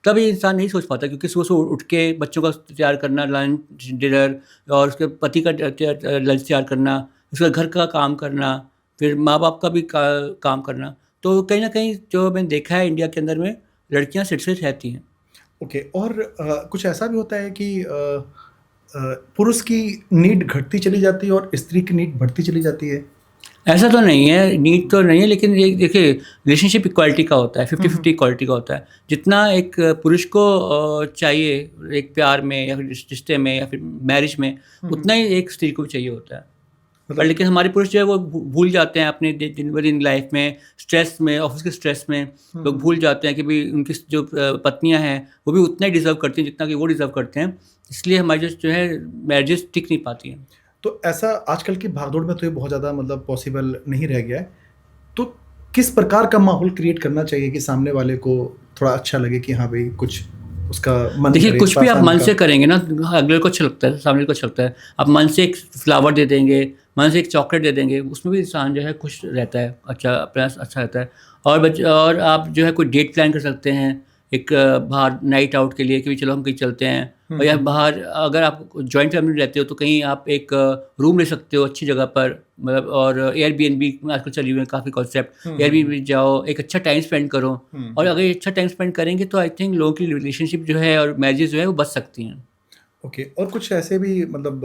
तब ये इंसान नहीं सोच पाता, क्योंकि सुबह सुबह उठ के बच्चों का तैयार करना, लंच डिनर, और उसके पति का लंच तैयार करना, उसका घर का काम करना, फिर माँ बाप का भी काम करना। तो कहीं ना कहीं जो मैंने देखा है इंडिया के अंदर में, लड़कियाँ सिरसे रहती हैं। ओके। और कुछ ऐसा भी होता है कि पुरुष की नीड घटती चली जाती है और स्त्री की नीड बढ़ती चली जाती है? ऐसा तो नहीं है, नीड तो नहीं है, लेकिन ये देखिए रिलेशनशिप इक्वालिटी का होता है, 50-50 इक्वालिटी का होता है। जितना एक पुरुष को चाहिए एक प्यार में या फिर रिश्ते में या फिर मैरिज में, उतना ही एक स्त्री को भी चाहिए होता है। पर लेकिन हमारे पुरुष जो है वो भूल जाते हैं अपने दिन भर इन लाइफ में, स्ट्रेस में, ऑफिस के स्ट्रेस में, लोग भूल जाते हैं कि भाई उनकी जो पत्नियां हैं वो भी उतना ही डिज़र्व करती हैं जितना कि वो डिज़र्व करते हैं। इसलिए हमारी जो है मैरिजेस टिक नहीं पाती हैं। तो ऐसा आजकल की भागदौड़ में तो ये बहुत ज़्यादा मतलब पॉसिबल नहीं रह गया है। तो किस प्रकार का माहौल क्रिएट करना चाहिए कि सामने वाले को थोड़ा अच्छा लगे कि हाँ भाई कुछ उसका मन देखिए करे, कुछ भी आप पास मन आने से का? करेंगे ना, अगले को अच्छा लगता है, सामने को अच्छा लगता है। आप मन से एक फ्लावर दे देंगे, मन से एक चॉकलेट दे देंगे, उसमें भी इंसान जो है खुश रहता है, अच्छा अपना अच्छा रहता है। और आप जो है कोई डेट प्लान कर सकते हैं, एक बाहर नाइट आउट के लिए कि चलो हम कहीं चलते हैं। और या बाहर अगर आप जॉइंट फैमिली में रहते हो तो कहीं आप एक रूम ले सकते हो अच्छी जगह पर, मतलब। और एयरबीएनबी आजकल चली हुई है काफ़ी कॉन्सेप्ट, एयरबीएनबी जाओ, एक अच्छा टाइम स्पेंड करो। और अगर ये अच्छा टाइम स्पेंड करेंगे तो आई थिंक लोगों की रिलेशनशिप जो है और मैरिजेस जो है वो बच सकती हैं। ओके। और कुछ ऐसे भी मतलब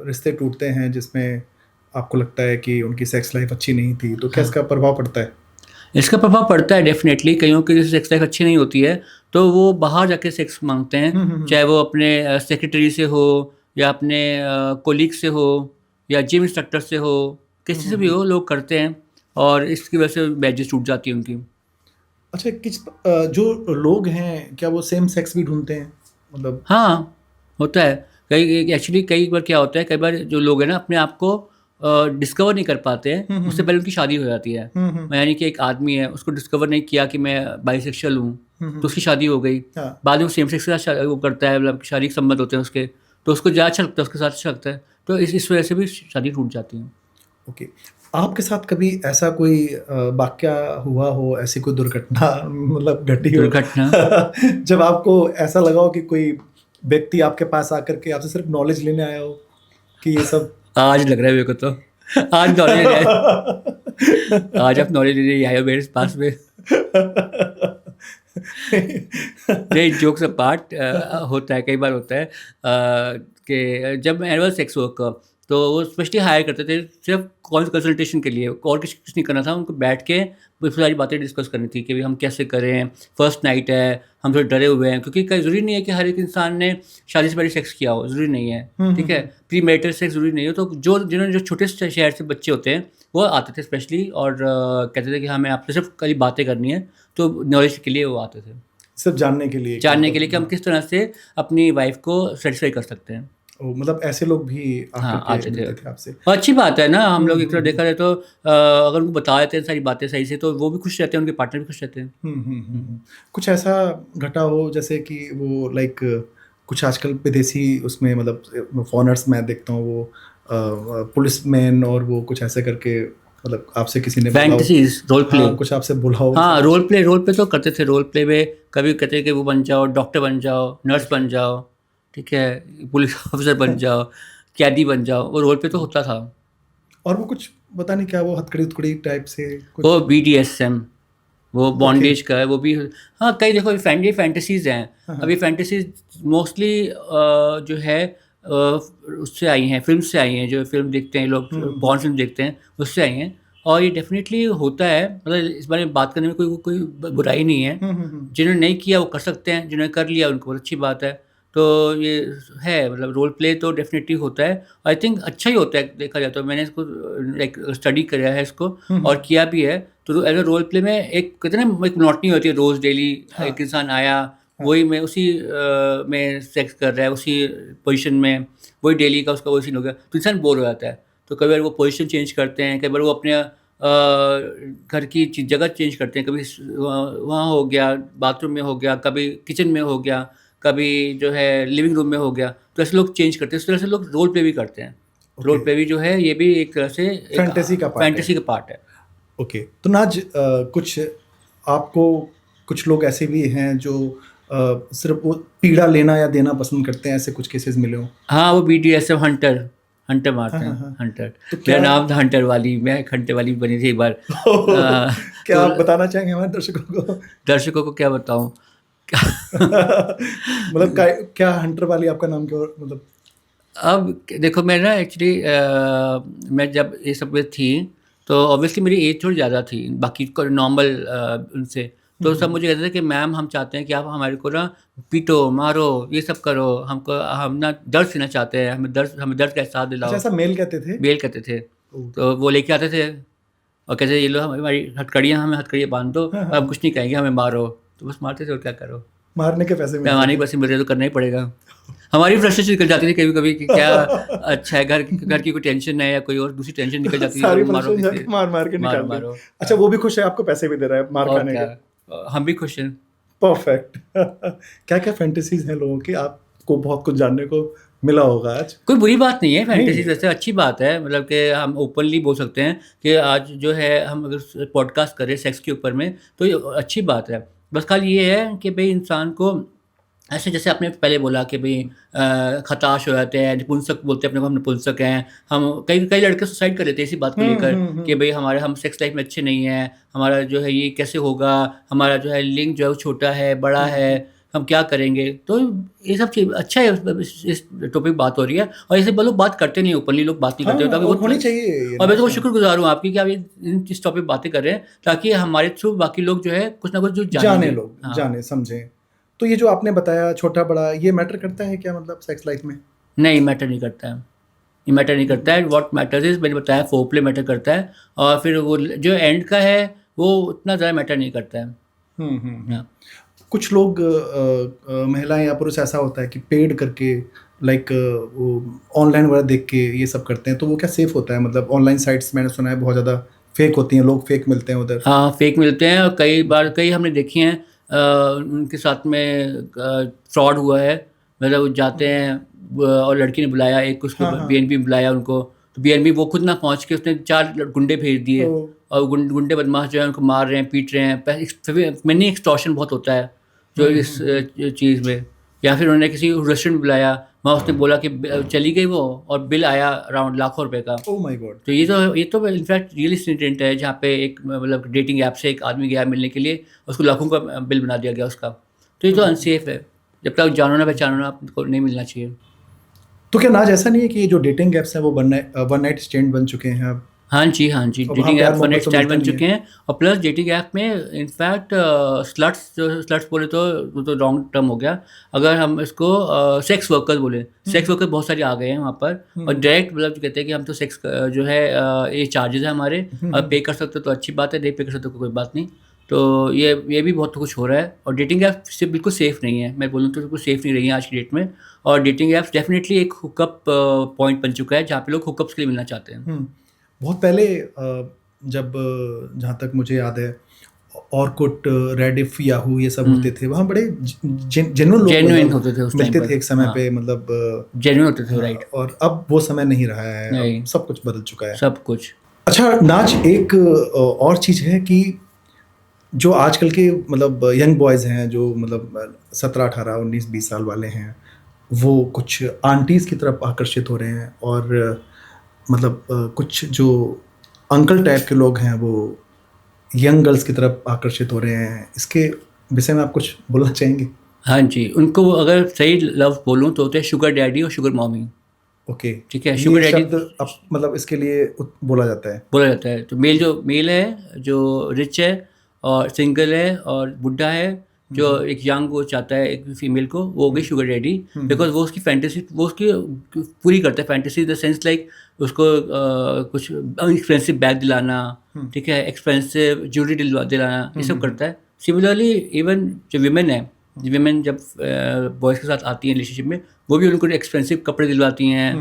रिश्ते टूटते हैं जिसमें आपको लगता है कि उनकी सेक्स लाइफ अच्छी नहीं थी, तो क्या इसका प्रभाव पड़ता है? इसका प्रभाव पड़ता है डेफिनेटली। कईयों की जैसे सेक्स लाइफ अच्छी नहीं होती है तो वो बाहर जाके सेक्स मांगते हैं, चाहे वो अपने सेक्रेटरी से हो या अपने कोलीग से हो या जिम इंस्ट्रक्टर से हो, किसी से भी हो, लोग करते हैं और इसकी वजह से मैरिजेस टूट जाती है उनकी। अच्छा, जो लोग हैं क्या वो सेम सेक्स भी ढूंढते हैं, मतलब? हाँ, होता है। कई एक्चुअली कई बार क्या होता है, कई बार जो लोग हैं ना अपने आप को डिस्कवर नहीं कर पाते हैं, उससे पहले उनकी शादी हो जाती है। यानी कि एक आदमी है, उसको डिस्कवर नहीं किया कि मैं बाइसेक्सुअल हूँ, तो उसकी शादी हो गई। हाँ। बाद में वो सेम सेक्स के साथ वो करता है, मतलब शारीरिक संबंध होते हैं उसके, तो उसको ज़्यादा अच्छा लगता है, उसके साथ अच्छा लगता है, तो इस वजह से भी शादी टूट जाती है। ओके। आपके साथ कभी ऐसा कोई वाकया हुआ हो, ऐसी कोई दुर्घटना मतलब घटी हो दुर्घटना? जब आपको ऐसा लगा हो कि कोई व्यक्ति आपके पास आकर के आपसे सिर्फ नॉलेज लेने आया हो कि ये सब? आज लग रहा है मेरे को तो, आज नॉलेज है, आज आप नॉलेज लेने आए हो मेरे पास में। नहीं, जोक्स अपार्ट, होता है, कई बार होता है कि जब मैं एनुअल सेक्स वर्क का, तो वो स्पेशली हायर करते थे सिर्फ कंसल्टेशन के लिए, और कुछ नहीं करना था उनको, बैठ के वो सारी बातें डिस्कस करनी थी कि भाई हम कैसे करें, फर्स्ट नाइट है, हम थोड़े डरे हुए हैं, क्योंकि कई ज़रूरी नहीं है कि हर एक इंसान ने शादी से पहले सेक्स किया हो, ज़रूरी नहीं है, ठीक है, प्री मैरिटल सेक्स ज़रूरी नहीं हो। तो जो छोटे शहर से बच्चे होते हैं वो आते थे स्पेशली, और कहते थे कि हमें आपसे सिर्फ कई बातें करनी है, तो नॉलेज के लिए वो आते थे, सिर्फ जानने के लिए, जानने के लिए कि हम किस तरह से अपनी वाइफ को सेटिस्फाई कर सकते हैं। मतलब ऐसे लोग भी हाँ, आकर के आते थे। मिलते थे आपसे? और अच्छी बात है ना, हम लोग एक तरह देखा जाए तो अगर उनको बता देते हैं सारी बातें सही से, तो वो भी खुश रहते हैं, उनके पार्टनर भी खुश रहते हैं। कुछ ऐसा घटा हो जैसे कि वो लाइक कुछ आजकल विदेशी उसमें, मतलब फॉरेनर्स मैं देखता हूँ वो पुलिसमैन और वो कुछ ऐसे करके, मतलब आपसे किसी ने बोला हो? Fantasies, role play. हाँ, कुछ आपसे बोला हो? हाँ, रोल प्ले तो करते थे। रोल प्ले में कभी कहते हैं कि वो बन जाओ, डॉक्टर बन जाओ, नर्स बन जाओ, ठीक है, पुलिस ऑफिसर बन जाओ, कैदी बन जाओ, वो रोल प्ले तो होता था। और वो कुछ पता नहीं क्या, वो हथकड़ी उथकड़ी टाइप से कुछ? वो BDSM, वो ओके। बॉन्डेज का है, वो भी। हाँ, कई देखो ये फैंटेसीज हैं। हाँ, अभी फैंटेसीज मोस्टली जो है उससे आई हैं, फिल्म से आई हैं, जो फिल्म देखते हैं लोग, बॉन्ड फिल्म देखते हैं, उससे आई हैं। और ये डेफिनेटली होता है, मतलब इस बारे में बात करने में कोई कोई बुराई नहीं है। जिन्होंने नहीं किया वो कर सकते हैं, जिन्होंने कर लिया उनको बहुत अच्छी बात है। तो ये है, मतलब रोल प्ले तो डेफिनेटली होता है। आई थिंक अच्छा ही होता है देखा जाए तो। मैंने इसको लाइक स्टडी किया है इसको, और किया भी है। तो एज अ रोल प्ले में एक कहते हैं ना, एक मोनोटनी होती है, रोज़ डेली हाँ, एक इंसान आया, वही में उसी में सेक्स कर रहा है, उसी पोजीशन में, वही डेली का उसका वही सीन हो गया, तो इंसान बोर हो जाता है। तो कई बार वो पोजीशन चेंज करते हैं, कई बार वो अपने घर की जगह चेंज करते हैं, कभी वहाँ हो गया, बाथरूम में हो गया, कभी किचन में हो गया, कभी जो है लिविंग रूम में हो गया। तो ऐसे लोग चेंज करते हैं, इस तरह से लोग रोल प्ले भी करते हैं। Role okay. प्ले भी जो है ये भी एक तरह से फैंटेसी का पार्ट है। फैंटेसी का पार्ट है। ओके। तो नाज, कुछ आपको कुछ लोग ऐसे भी हैं जो सिर्फ वो पीड़ा लेना या देना पसंद करते हैं, ऐसे कुछ केसेस मिले हो? हाँ, वो BDSM हंटर हंटर मारते हाँ, हैं, हाँ। हंटर। तो मेरा क्या नाम था हंटर वाली, मैं एक हंटर वाली बनी थी एक बार। क्या तो आप बताना चाहेंगे हमारे दर्शकों को? दर्शकों को क्या बताऊं। मतलब क्या हंटर वाली आपका नाम क्यों, मतलब? अब देखो, मैं ना एक्चुअली मैं जब ये सब में थी, तो ऑब्वियसली मेरी एज थोड़ी ज़्यादा थी बाकी नॉर्मल उनसे। तो सब मुझे कहते थे कि मैम हम चाहते हैं कि आप हमारे को ना पीटो, मारो, ये सब करो, हमको हम ना दर्द सीना चाहते हैं, हमें दर्द का एहसास अच्छा, दिलाओ। ऐसा मेल कहते थे? बेल कहते थे। ओह! तो वो लेके आते थे और कहते थे, ये लो हमारी हथकड़ियाँ, हमें हथकड़ियाँ बांध दो, हाँ, और हाँ। हम कुछ नहीं कहेंगे, हमें मारो। तो बस मारते थे, और क्या करो, मारने के पैसे मिलते पैमाने थे। की पैसे मिल रहे तो करना ही पड़ेगा। हमारी फ्रस्ट्रेशन निकल जाती थी कभी कभी कि क्या अच्छा है, घर की कोई टेंशन है या कोई और दूसरी टेंशन निकल जाती थी, सारी तो मारो फ्रस्ट्रेशन किसी, जाके मार-मार के मारो निकाल दी। मारो। अच्छा, वो भी खुश है आपको पैसे भी दे रहा है मार और खाने क्या, के? हम भी खुश हैं। परफेक्ट। क्या-क्या फैंटेसीज़ हैं लोगों की? आपको बहुत कुछ जानने को मिला होगा आज। कोई बुरी बात नहीं है, फैंटेसी नहीं। वैसे अच्छी बात है, मतलब कि हम ओपनली बोल सकते हैं कि आज जो है हम अगर पॉडकास्ट करें सेक्स के ऊपर में, तो ये अच्छी बात है। बस खाली ये है कि भाई इंसान को ऐसे, जैसे आपने पहले बोला कि भाई खटाश हो जाते हैं, नपुंसक बोलते हैं अपने को, हम नपुंसक हैं। हम कई कई लड़के सुसाइड कर लेते हैं इसी बात को लेकर कि भाई हम सेक्स लाइफ में अच्छे नहीं हैं, हमारा जो है ये कैसे होगा, हमारा जो है लिंग जो है वो छोटा है, बड़ा है, हम क्या करेंगे। तो ये सब चीज़ अच्छा है, इस टॉपिक बात हो रही है, और ऐसे लोग बात करते नहीं, ओपनली लोग बात नहीं हाँ, करते, तो और बहुत, होनी चाहिए ये और मैं तो बहुत ना। शुक्रगुजार हूँ आपकी कि आप इस टॉपिक बातें कर रहे हैं, ताकि हमारे थ्रू बाकी लोग जो है कुछ ना कुछ जो जाने जानेंगे। लोग, हाँ, जाने, समझें। तो ये जो आपने बताया छोटा-बड़ा, ये मैटर करता है क्या, मतलब सेक्स लाइफ में? नहीं, मैटर नहीं करता है, ये मैटर नहीं करता है। व्हाट मैटर्स इज, मैंने बताया, फोरप्ले मैटर करता है, और फिर वो जो एंड का है वो उतना ज़्यादा मैटर नहीं करता है। हाँ कुछ लोग महिलाएं या पुरुष ऐसा होता है कि पेड करके लाइक वो ऑनलाइन वगैरह देख के ये सब करते हैं, तो वो क्या सेफ होता है? मतलब ऑनलाइन साइट्स मैंने सुना है बहुत ज़्यादा फेक होती हैं, लोग फेक मिलते हैं उधर। हाँ फेक मिलते हैं, और कई बार कई हमने देखी हैं उनके साथ में फ्रॉड हुआ है। मतलब वो जाते हैं और लड़की ने बुलाया, एक उसको हाँ, हाँ। बीएनबी में बुलाया उनको, तो बीएनबी वो खुद ना पहुंच के उसने 4 गुंडे भेज दिए, ओ, और गुंडे बदमाश जो है उनको मार रहे हैं, पीट रहे हैं। मनी एक्सटॉर्शन बहुत होता है जो इस चीज़ में। या फिर उन्होंने किसी रेस्टोरेंट में बुलाया, वहाँ उसने बोला कि चली गई वो, और बिल आया अराउंड लाखों रुपए का। Oh my God. तो ये तो इनफैक्ट रियल इंसिडेंट है, जहाँ पे एक मतलब डेटिंग ऐप से एक आदमी गया मिलने के लिए, उसको लाखों का बिल बना दिया गया उसका। तो ये तो अनसेफ है, जब तक जानो ना पहचानो ना आपको नहीं मिलना चाहिए। तो क्या नाज ऐसा नहीं है कि ये जो डेटिंग एप्स हैं वो वन नाइट स्टैंड बन चुके हैं अब, हाँ जी, हाँ जी, और वहाँ डेटिंग प्यार ऐप वन मोहब्बत नाइट तो स्टैंड मिलता बन नहीं चुके है? हैं। और प्लस डेटिंग ऐप में इनफैक्ट स्लट्स बोले तो वो तो रॉन्ग टर्म हो गया। अगर हम इसको सेक्स वर्कर्स बोले, सेक्स वर्कर बहुत सारे आ गए हैं वहाँ पर, और डायरेक्ट मतलब जो कहते हैं कि हम तो सेक्स जो है ये चार्जेस है हमारे, पे कर सकते हो तो अच्छी बात है, नहीं पे कर सकते हो तो कोई बात नहीं। तो ये भी बहुत कुछ हो रहा है, और डेटिंग ऐप से बिल्कुल सेफ़ नहीं है, मैं बोलूँ तो बिल्कुल सेफ़ नहीं रही है आज की डेट में। और डेटिंग ऐप्स डेफिनेटली एक हुकअप पॉइंट बन चुका है, जहाँ पे लोग हुकअप्स के लिए मिलना चाहते हैं। बहुत पहले जब जहाँ तक मुझे याद है ऑरकुट, रेडिफ, याहू ये सब होते थे, वहाँ बड़े जेन्युइन लोग जेन्युइन मतलब होते थे उस टाइम मिलते पर, थे एक समय हाँ पे, मतलब जेन्युइन होते थे, राइट। और अब वो समय नहीं रहा है, अब नहीं, सब कुछ बदल चुका है। सब कुछ। अच्छा नाज, एक और चीज़ है कि जो आजकल के मतलब यंग बॉयज़ हैं, जो मतलब 17, 18, 19, 20 साल वाले हैं, वो कुछ आंटीज़ की तरफ आकर्षित हो रहे हैं, और मतलब कुछ जो अंकल टाइप के लोग हैं वो यंग गर्ल्स की तरफ आकर्षित हो रहे हैं। इसके विषय में आप कुछ बोलना चाहेंगे? हाँ जी, उनको अगर सही लफ्ज़ बोलूँ तो होते हैं शुगर डैडी और शुगर मॉमी। ओके, ठीक है, शुगर ये डैडी शब्द अब मतलब इसके लिए बोला जाता है। बोला जाता है। तो मेल है जो रिच है और सिंगल है और बुढ़ा है, जो एक यंग वो चाहता है एक फीमेल को, वो हो गई शुगर डैडी। बिकॉज वो उसकी फैंटेसी वो उसकी पूरी करता है, fantasy in the sense like उसको कुछ एक्सपेंसिव बैग दिलाना, ठीक है, एक्सपेंसिव ज्वेलरी दिलाना, ये सब करता है। सिमिलरली इवन जो विमेन है, विमेन जब बॉयज़ के साथ आती हैं रिलेशनशिप में, वो भी उनको एक्सपेंसिव कपड़े दिलवाती हैं,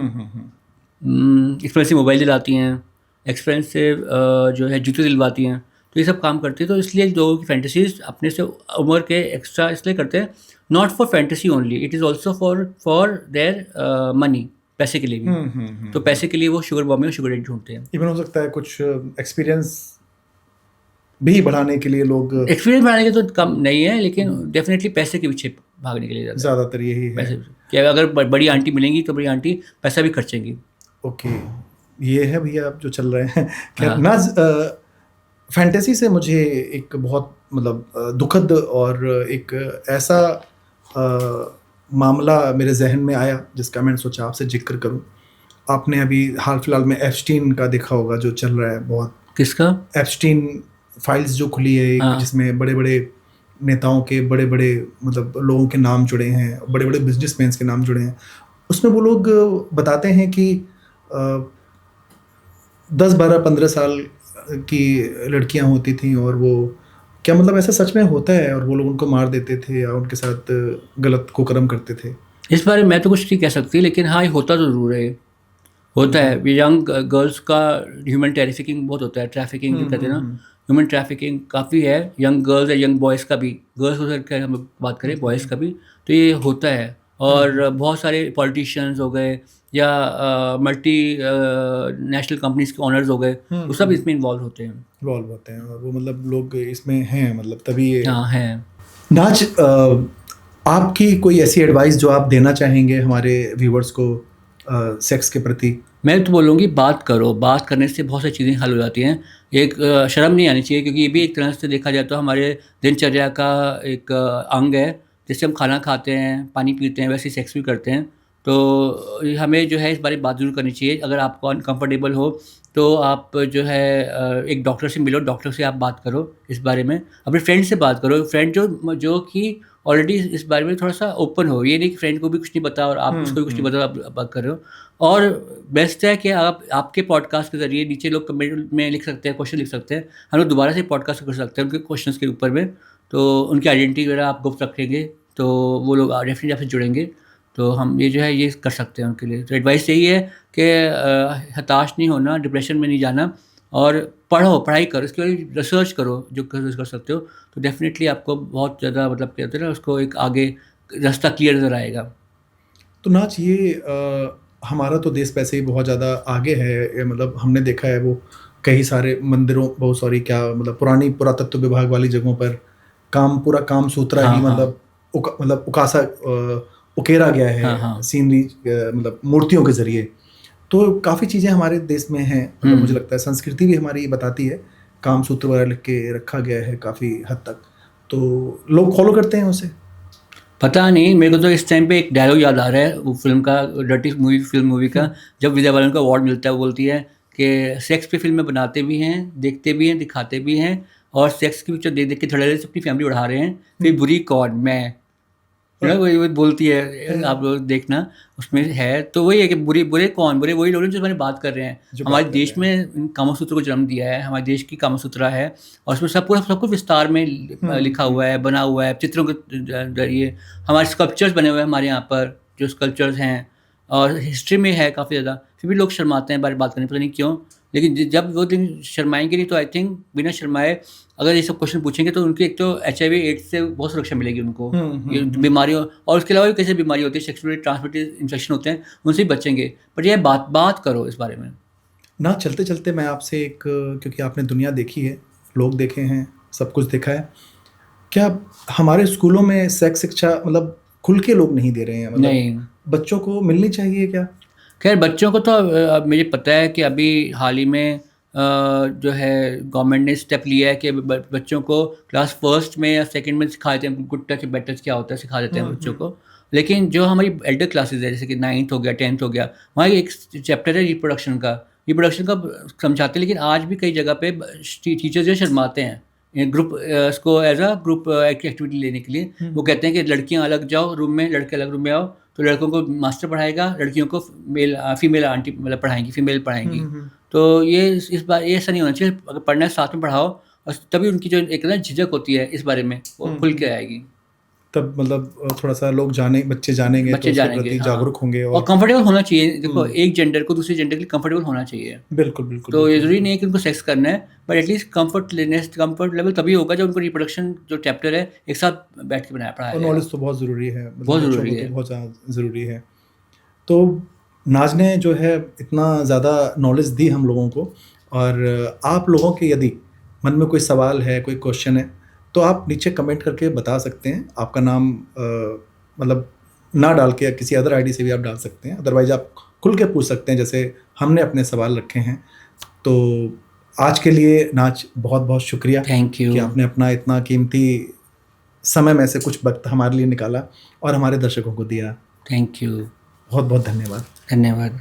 एक्सपेंसिव मोबाइल दिलाती हैं, एक्सपेंसिव जो है जूते दिलवाती हैं। तो ये सब काम करती है। तो इसलिए लोगों की फैंटेसीज अपने से उम्र के एक्स्ट्रा इसलिए करते हैं, not for fantasy only, it is also for their money, पैसे के लिए भी। तो पैसे के लिए वो शुगर मॉमी और शुगर डैडी ढूंढते हैं। इवन हो सकता है कुछ एक्सपीरियंस भी बढ़ाने के लिए लोग, एक्सपीरियंस बढ़ाने के तो कम नहीं है, लेकिन डेफिनेटली पैसे के पीछे भागने के लिए ज़्यादा ज़्यादातर यही है। पैसे, कि अगर बड़ी आंटी मिलेंगी तो बड़ी आंटी पैसा भी खर्चेंगी। ओके, ये है भैया आप जो चल रहे हैं। खैर हाँ नाज, फैंटेसी से मुझे एक बहुत मतलब दुखद और एक ऐसा मामला मेरे जहन में आया जिसका मैंने सोचा आपसे जिक्र करूं। आपने अभी हाल फिलहाल में एप्स्टीन का देखा होगा, जो चल रहा है बहुत, किसका? एप्स्टीन फाइल्स जो खुली है एक, हाँ जिसमें बड़े बड़े नेताओं के बड़े बड़े मतलब लोगों के नाम जुड़े हैं, बड़े बड़े बिजनेसमैन के नाम जुड़े हैं। उसमें वो लोग बताते हैं कि 10, 12, 15 साल की लड़कियां होती थी, और वो क्या मतलब ऐसा सच में होता है, और वो लोग उनको मार देते थे या उनके साथ गलत कुकर्म करते थे? इस बारे में मैं तो कुछ नहीं कह सकती, लेकिन हाँ ये होता तो ज़रूर है, होता है। यंग गर्ल्स का ह्यूमन ट्रैफिकिंग बहुत होता है, ट्रैफिकिंग जो कहते हैं ना, ह्यूमन ट्रैफिकिंग काफ़ी है। यंग गर्ल्स या यंग बॉयज़ का भी, गर्ल्स को अगर हम बात करें, बॉयज़ का भी, तो ये होता है। और बहुत सारे पॉलिटिशियंस हो गए या मल्टी नेशनल कंपनीज के ओनर्स हो गए, वो सब इसमें इन्वॉल्व होते हैं। इन्वॉल्व होते हैं, और वो मतलब लोग इसमें हैं, मतलब तभी ये। हाँ है। नाज, आपकी कोई ऐसी एडवाइस जो आप देना चाहेंगे हमारे व्यूवर्स को सेक्स के प्रति? मैं तो बोलूँगी बात करो, बात करने से बहुत सारी चीज़ें हल हो जाती हैं। एक शर्म नहीं आनी चाहिए, क्योंकि ये भी एक तरह से देखा जाए तो हमारे दिनचर्या का एक अंग है। जैसे हम खाना खाते हैं, पानी पीते हैं, वैसे ही सेक्स भी करते हैं। तो हमें जो है इस बारे में बात ज़रूर करनी चाहिए। अगर आपको अनकम्फर्टेबल हो तो आप जो है एक डॉक्टर से मिलो, डॉक्टर से आप बात करो इस बारे में, अपने फ्रेंड से बात करो, फ्रेंड जो कि ऑलरेडी इस बारे में थोड़ा-सा ओपन हो। ये नहीं कि फ्रेंड को भी कुछ नहीं पता और आप उसको भी कुछ नहीं पता, आप बात कर रहे हो। और बेस्ट है कि आप आपके पॉडकास्ट के ज़रिए नीचे लोग कमेंट में लिख सकते हैं, क्वेश्चन लिख सकते हैं। हम लोग दोबारा से पॉडकास्ट कर सकते हैं उनके क्वेश्चंस के ऊपर में। तो उनकी आइडेंटिटी वगैरह आप गुप्त रखेंगे तो वो लोग डेफिनेटली आपसे जुड़ेंगे। तो हम ये जो है ये कर सकते हैं उनके लिए। तो एडवाइस यही है कि हताश नहीं होना, डिप्रेशन में नहीं जाना, और पढ़ो, पढ़ाई करो, इसके बारे में रिसर्च करो जो कर सकते हो, तो डेफिनेटली आपको बहुत ज़्यादा मतलब कहते हैं ना उसको एक आगे रास्ता क्लियर नज़र आएगा। तो नाच ये हमारा तो देश वैसे ही बहुत ज़्यादा आगे है, मतलब हमने देखा है वो कई सारे मंदिरों, बहुत सॉरी क्या मतलब पुरानी पुरातत्व विभाग वाली जगहों पर पूरा काम सूत्रा ही हाँ, मतलब उकासा उकेरा गया है हाँ, हाँ। सीनरी मतलब मूर्तियों के जरिए। तो काफ़ी चीज़ें हमारे देश में हैं, मतलब मुझे लगता है संस्कृति भी हमारी ये बताती है, काम सूत्र वगैरह लिख के रखा गया है काफ़ी हद तक, तो लोग फॉलो करते हैं उसे। पता नहीं, मेरे को तो इस टाइम पे एक डायलॉग याद आ रहा है वो फिल्म का, डर्टी मूवी का, जब विद्या बालन को अवार्ड मिलता है, वो बोलती है कि सेक्स पे फिल्में बनाते भी हैं, देखते भी हैं, दिखाते भी हैं, और सेक्स की पिक्चर देख देख के धड़ल्ले से अपनी फैमिली उड़ा रहे हैं, फिर बुरी कौन मैं, वही बोलती है, आप लोग देखना उसमें है। तो वही है कि बुरे कौन, बुरे वही लोग हैं जो हमारी बात कर रहे हैं। जो हमारे बात कर देश रहे में कामसूत्र को जन्म दिया है, हमारे देश की कामसूत्रा है, और उसमें सब कुछ विस्तार में लिखा हुआ है, बना हुआ है चित्रों के जरिए। हमारे स्कल्पचर्स बने हुए हैं हमारे यहाँ पर, जो स्कल्पचर्स हैं, और हिस्ट्री में है काफ़ी ज़्यादा, फिर भी लोग शर्माते हैं बात करने, पता नहीं क्यों। लेकिन जब वो दिन शर्माएंगे नहीं, तो आई थिंक बिना शर्माए अगर ये सब क्वेश्चन पूछेंगे तो उनकी एक तो HIV एड्स से बहुत सुरक्षा मिलेगी उनको, ये बीमारियों, और उसके अलावा भी कैसे बीमारी होती है, सेक्सुअली ट्रांसमिटेड इन्फेक्शन होते हैं, उनसे भी बचेंगे। पर ये बात करो इस बारे में। ना चलते चलते मैं आपसे एक, क्योंकि आपने दुनिया देखी है, लोग देखे हैं, सब कुछ देखा है, क्या हमारे स्कूलों में सेक्स शिक्षा मतलब खुल के लोग नहीं दे रहे हैं, मतलब नहीं, बच्चों को मिलनी चाहिए क्या? खैर बच्चों को तो अब मुझे पता है कि अभी हाल ही में जो है गवर्नमेंट ने स्टेप लिया है कि बच्चों को क्लास फर्स्ट में या सेकंड में सिखा देते हैं गुड टच बैड टच क्या होता है, सिखा देते हैं बच्चों को। लेकिन जो हमारी एल्डर क्लासेज है, जैसे कि 9th हो गया, 10th हो गया, वहाँ एक चैप्टर है रिप्रोडक्शन का समझाते हैं, लेकिन आज भी कई जगह पे टीचर्स जो शर्माते हैं ग्रुप इसको एज अ ग्रुप एक्टिविटी लेने के लिए। वो कहते हैं कि लड़कियां अलग जाओ रूम में, लड़के अलग रूम में आओ, तो लड़कों को मास्टर पढ़ाएगा, लड़कियों को फीमेल आंटी मतलब पढ़ाएंगी, फीमेल पढ़ाएंगी। तो ये इस बार ये ऐसा नहीं होना चाहिए, अगर पढ़ना है साथ में पढ़ाओ, और तभी उनकी जो एक ना झिझक होती है इस बारे में वो खुल के आएगी। तब मतलब थोड़ा सा लोग बच्चे जानेंगे तो उसके प्रति जागरूक होंगे, और कंफर्टेबल होना चाहिए। देखो, एक जेंडर को दूसरे जेंडर के लिए कंफर्टेबल होना चाहिए। बिल्कुल बिल्कुल। तो ये जरूरी नहीं है कि उनको सेक्स करना है, बट एटलीस्ट कंफर्ट लेवल तभी होगा जब उनको रिप्रोडक्शन जो चैप्टर है एक साथ बैठ के पढ़ाया और नॉलेज तो बहुत ज़रूरी है, मतलब बहुत बच्चों ज़रूरी को है। तो बहुत ज़्यादा ज़रूरी है। तो नाज ने जो है इतना ज़्यादा नॉलेज दी हम लोगों को, और आप लोगों के यदि मन में कोई सवाल है, कोई क्वेश्चन है, तो आप नीचे कमेंट करके बता सकते हैं। आपका नाम मतलब ना डाल के किसी अदर आईडी से भी आप डाल सकते हैं, अदरवाइज आप खुल के पूछ सकते हैं जैसे हमने अपने सवाल रखे हैं। तो आज के लिए नाज बहुत बहुत शुक्रिया, थैंक यू कि आपने अपना इतना कीमती समय में से कुछ वक्त हमारे लिए निकाला और हमारे दर्शकों को दिया। थैंक यू, बहुत बहुत धन्यवाद। धन्यवाद।